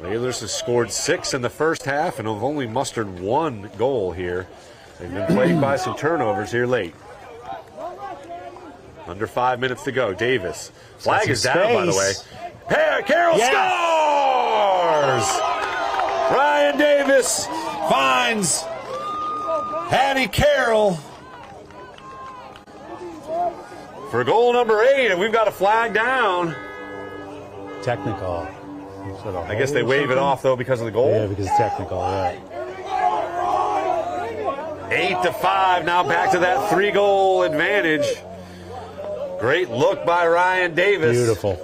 Speaker 11: Whalers have scored 6 in the first half and have only mustered 1 goal here. They've been plagued by some turnovers here late. Under 5 minutes to go. Davis. Flag is down, by the way. Carroll scores! Ryan Davis finds Patty Carroll for goal number 8, and we've got a flag down.
Speaker 10: Technical.
Speaker 11: I guess they wave it off, though, because of the goal?
Speaker 10: Yeah, because it's technical, right.
Speaker 11: 8-5, now back to that 3-goal advantage. Great look by Ryan Davis.
Speaker 10: Beautiful.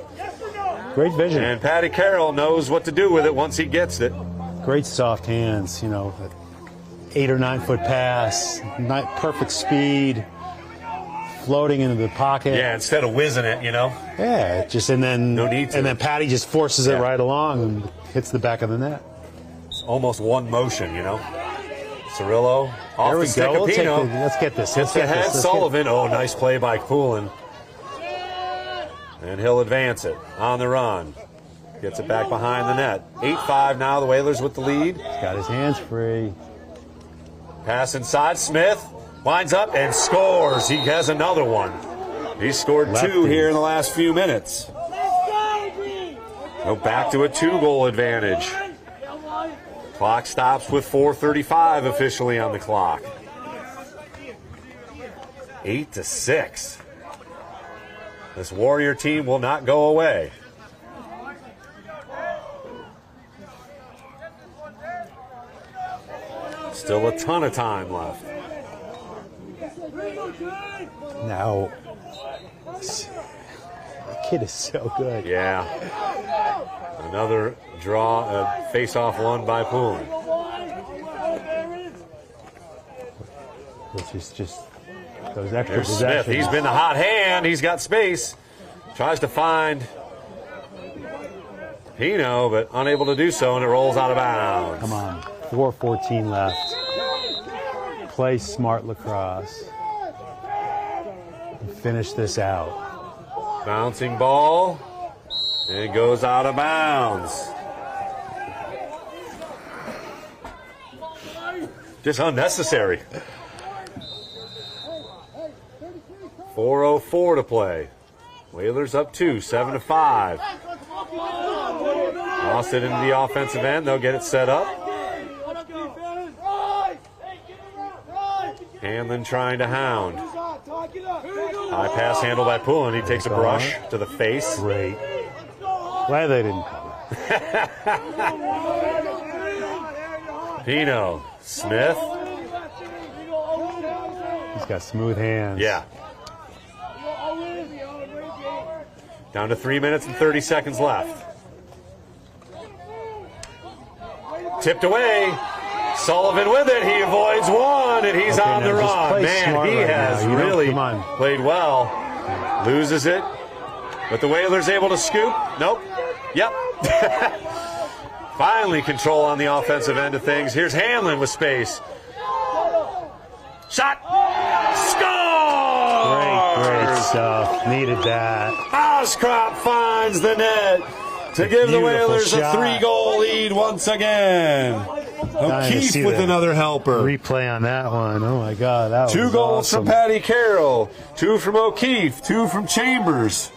Speaker 10: Great vision.
Speaker 11: And Patty Carroll knows what to do with it once he gets it.
Speaker 10: Great soft hands, you know, 8 or 9 foot pass, not perfect speed, floating into the pocket.
Speaker 11: Yeah, instead of whizzing it, you know.
Speaker 10: Yeah, just and then
Speaker 11: no need to.
Speaker 10: And then Patty just forces it right along and hits the back of the net.
Speaker 11: It's almost one motion, you know. Cirillo off
Speaker 10: There we
Speaker 11: the stick
Speaker 10: go.
Speaker 11: of Pino.
Speaker 10: Let's get this.
Speaker 11: Gets ahead. Sullivan. Oh, nice play by Poulin. And he'll advance it on the run. Gets it back behind the net. 8-5 now. The Whalers with the lead.
Speaker 10: He's got his hands free.
Speaker 11: Pass inside. Smith winds up and scores. He has another one. He scored 2 here in the last few minutes. Go back to a 2-goal advantage. Clock stops with 4:35 officially on the clock. 8-6. This Warrior team will not go away. Still a ton of time left.
Speaker 10: Now, the kid is so good.
Speaker 11: Yeah. Another draw, face-off one by Poulin.
Speaker 10: Which is just those extra
Speaker 11: There's
Speaker 10: possessions.
Speaker 11: Smith. He's been the hot hand. He's got space. Tries to find Pino, but unable to do so, and it rolls out of bounds.
Speaker 10: Come on. 4:14 left. Play smart lacrosse. And finish this out.
Speaker 11: Bouncing ball. And it goes out of bounds. Just unnecessary. 4:04 to play. Whalers up 2, 7-5. Lost it into the offensive end. They'll get it set up. Hanlon trying to hound. High pass handled by Poulin. He takes a brush to the face.
Speaker 10: Great. Glad they didn't call
Speaker 11: it. Pino. Smith.
Speaker 10: He's got smooth hands.
Speaker 11: Yeah. Down to 3 minutes and 30 seconds left. Tipped away. Sullivan with it. He avoids one, and he's on the run. Man, he has really played well. Loses it. But the Whalers able to scoop. Nope. Yep. Finally control on the offensive end of things. Here's Hanlon with space. Shot. Score!
Speaker 10: Great stuff. Needed that.
Speaker 11: Oskrop finds the net to give the Whalers a 3-goal lead once again. O'Keefe with another helper.
Speaker 10: Replay on that one. Oh my God. That was
Speaker 11: 2 goals
Speaker 10: awesome.
Speaker 11: from Patty Carroll, 2 from O'Keefe, 2 from Chambers.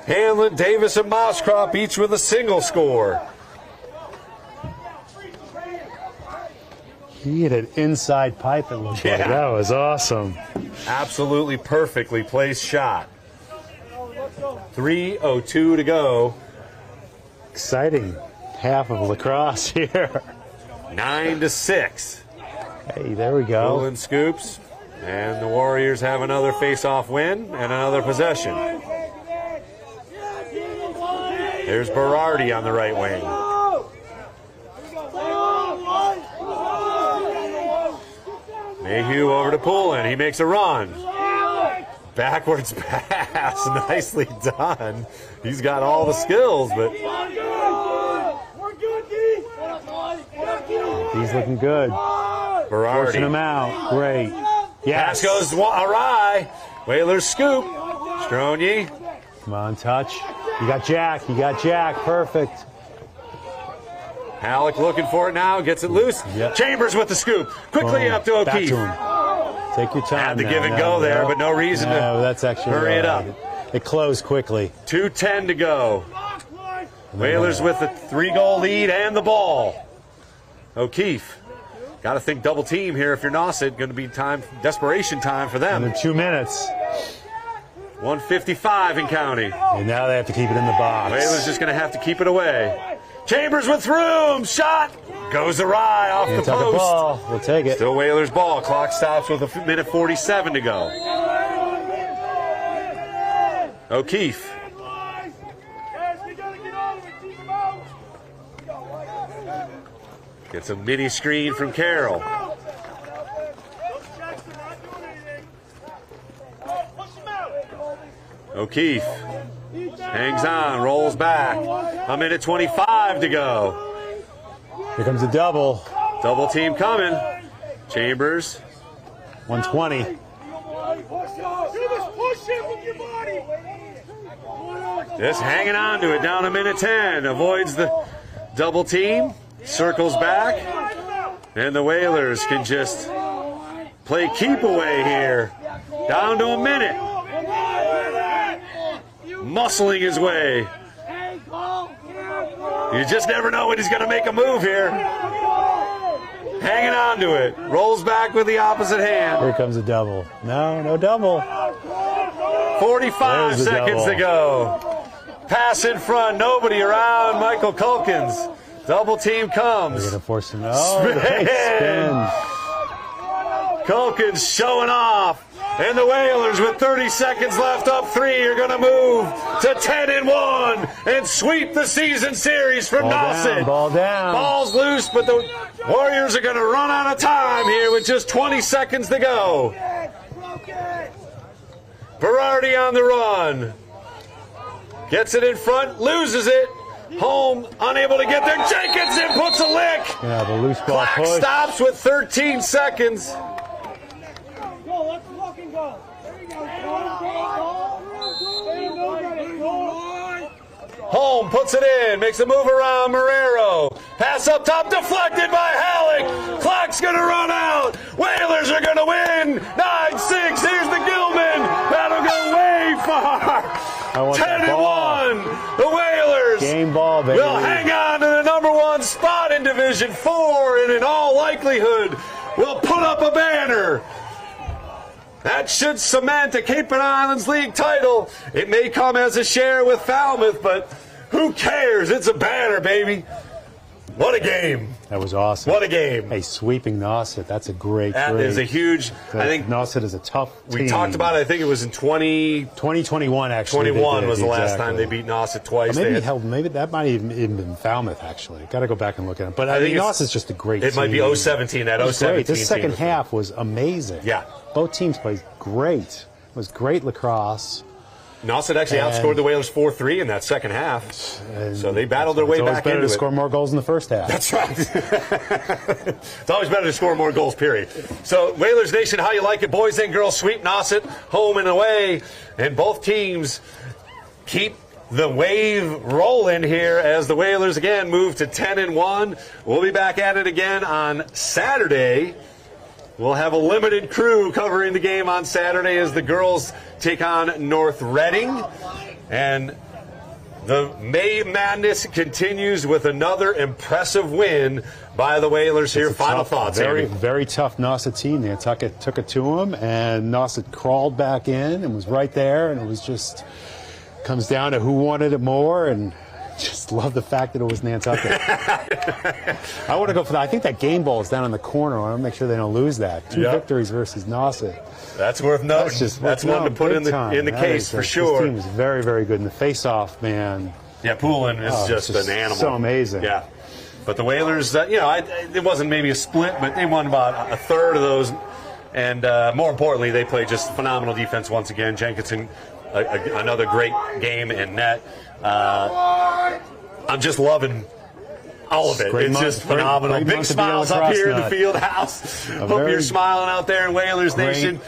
Speaker 11: Hanlon, Davis, and Moskrop each with a single score.
Speaker 10: He hit an inside pipe, it looked like. That was awesome.
Speaker 11: Absolutely perfectly placed shot. 3:02 to go.
Speaker 10: Exciting half of lacrosse here.
Speaker 11: 9-6.
Speaker 10: Hey, there we go.
Speaker 11: Poland scoops. And the Warriors have another face-off win and another possession. There's Berardi on the right wing. Mayhew over to Poulin. He makes a run. Backwards pass. Nicely done. He's got all the skills, but
Speaker 10: he's looking good.
Speaker 11: Berardi.
Speaker 10: Forcing him out. Great. Yes.
Speaker 11: Pass goes awry. Whalers scoop. Stronje.
Speaker 10: Come on, touch. You got Jack. You got Jack. Perfect.
Speaker 11: Halleck looking for it now. Gets it loose. Yep. Chambers with the scoop. Quickly up to O'Keefe.
Speaker 10: Take your time.
Speaker 11: Had the give and go there, but no reason to
Speaker 10: that's actually
Speaker 11: hurry it up.
Speaker 10: It closed quickly.
Speaker 11: 2:10 to go. Whalers with a 3-goal lead and the ball. O'Keefe. Got to think double team here if you're Nauset. Going to be desperation time for them.
Speaker 10: In 2 minutes.
Speaker 11: 1:55 and counting.
Speaker 10: And now they have to keep it in the box.
Speaker 11: Whalers just going to have to keep it away. Chambers with room. Shot. Goes awry off the post.
Speaker 10: Ball. We'll take it.
Speaker 11: Still Whalers ball. Clock stops with 1:47 to go. O'Keefe. Gets a mini screen from Carroll. O'Keefe hangs on, rolls back. 1:25 to go.
Speaker 10: Here comes a double.
Speaker 11: Double team coming. Chambers.
Speaker 10: 120.
Speaker 11: Just hanging on to it, down 1:10. Avoids the double team. Circles back. And the Whalers can just play keep away here. Down to a minute. Muscling his way. You just never know when he's going to make a move here. Hanging on to it. Rolls back with the opposite hand.
Speaker 10: Here comes a double. No double.
Speaker 11: 45 seconds to go. Pass in front. Nobody around. Michael Culkins. Double team comes.
Speaker 10: They're going to force him. Spin.
Speaker 11: Culkins showing off. And the Whalers with 30 seconds left up 3 are going to move to 10-1 and sweep the season series from Nauset.
Speaker 10: Ball down.
Speaker 11: Ball's loose, but the Warriors are going to run out of time here with just 20 seconds to go. Berardi on the run. Gets it in front, loses it. Home, unable to get there. Jenkinson puts a lick.
Speaker 10: Yeah, the loose ball
Speaker 11: Clock
Speaker 10: push.
Speaker 11: stops with 13 seconds. Home puts it in, makes a move around Marrero. Pass up top, deflected by Halleck. Clock's going to run out. Whalers are going to win. 9-6. Here's the Gilman. That'll go way far. 10-1. The Whalers
Speaker 10: game ball, baby.
Speaker 11: will hang on to the #1 spot in Division 4 and in all likelihood will put up a banner. That should cement a Cape and Islands League title. It may come as a share with Falmouth, but Who cares? It's a banner, baby. What a game.
Speaker 10: That was awesome.
Speaker 11: What a game.
Speaker 10: Hey, sweeping Nauset, that's a great
Speaker 11: That is a huge, I think
Speaker 10: Nauset is a tough team.
Speaker 11: We talked about it, I think it was in
Speaker 10: 2021, actually.
Speaker 11: 21 was the last time they beat Nauset twice.
Speaker 10: Maybe that might even been Falmouth, actually. Got to go back and look at it. But I think Nauset's just a great team.
Speaker 11: It might be 017, that 017
Speaker 10: This second half was amazing.
Speaker 11: Yeah.
Speaker 10: Both teams played great. It was great lacrosse.
Speaker 11: Nauset actually outscored the Whalers 4-3 in that second half. So they battled their way back into it.
Speaker 10: It's always better to score more goals in the first half.
Speaker 11: That's right. It's always better to score more goals, period. So, Whalers Nation, how you like it? Boys and girls sweep Nauset home and away. And both teams keep the wave rolling here as the Whalers again move to 10-1. We'll be back at it again on Saturday. We'll have a limited crew covering the game on Saturday as the girls take on North Reading. And the May Madness continues with another impressive win by the Whalers here. Final thoughts,
Speaker 10: Very, very tough Nauset team. Nantucket took it to them, and Nauset crawled back in and was right there. And it was just comes down to who wanted it more, and just love the fact that it was Nantucket. I want to go for that. I think that game ball is down in the corner. I want to make sure they don't lose that. 2 victories versus Nauset.
Speaker 11: That's worth noting. That's one to put in the case for sure.
Speaker 10: This team is very, very good. And the face-off, man.
Speaker 11: Yeah, Poulin is just an animal.
Speaker 10: So amazing.
Speaker 11: Yeah. But the Whalers, it wasn't maybe a split, but they won about a third of those. And more importantly, they played just phenomenal defense once again. Jenkinson, another great game in net. I'm just loving all of it. It's just phenomenal. Big smiles up here in the field house. Hope you're smiling out there in Whalers Nation.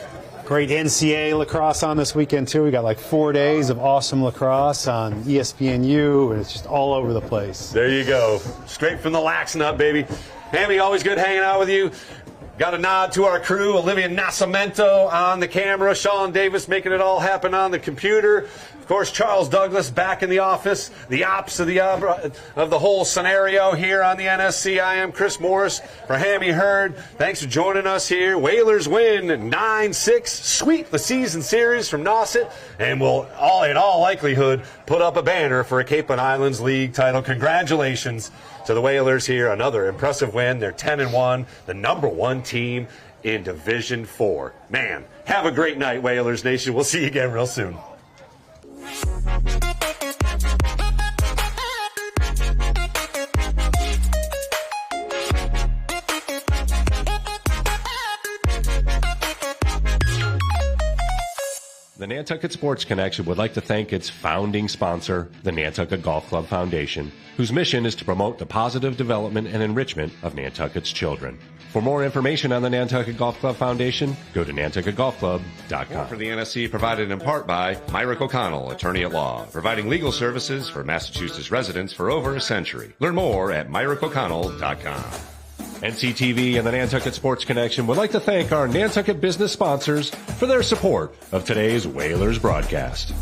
Speaker 10: Great NCAA lacrosse on this weekend, too. We got like 4 days of awesome lacrosse on ESPNU, and it's just all over the place.
Speaker 11: There you go. Straight from the lax nut, baby. Hammy, always good hanging out with you. Got a nod to our crew, Olivia Nascimento on the camera, Sean Davis making it all happen on the computer. Of course, Charles Douglas back in the office, the ops of the whole scenario here on the NSC. I am Chris Morris for Hammy Hurd. Thanks for joining us here. Whalers win 9-6, sweep the season series from Nauset, and will, in all likelihood, put up a banner for a Cape and Islands League title. Congratulations to the Whalers here. Another impressive win. They're 10-1, the #1 team in Division 4. Man, have a great night, Whalers Nation. We'll see you again real soon.
Speaker 8: The Nantucket Sports Connection would like to thank its founding sponsor, the Nantucket Golf Club Foundation, whose mission is to promote the positive development and enrichment of Nantucket's children. For more information on the Nantucket Golf Club Foundation, go to nantucketgolfclub.com.
Speaker 9: More for the NSC provided in part by Myrick O'Connell, attorney at law, providing legal services for Massachusetts residents for over a century. Learn more at myrickoconnell.com.
Speaker 8: NCTV and the Nantucket Sports Connection would like to thank our Nantucket business sponsors for their support of today's Whalers broadcast.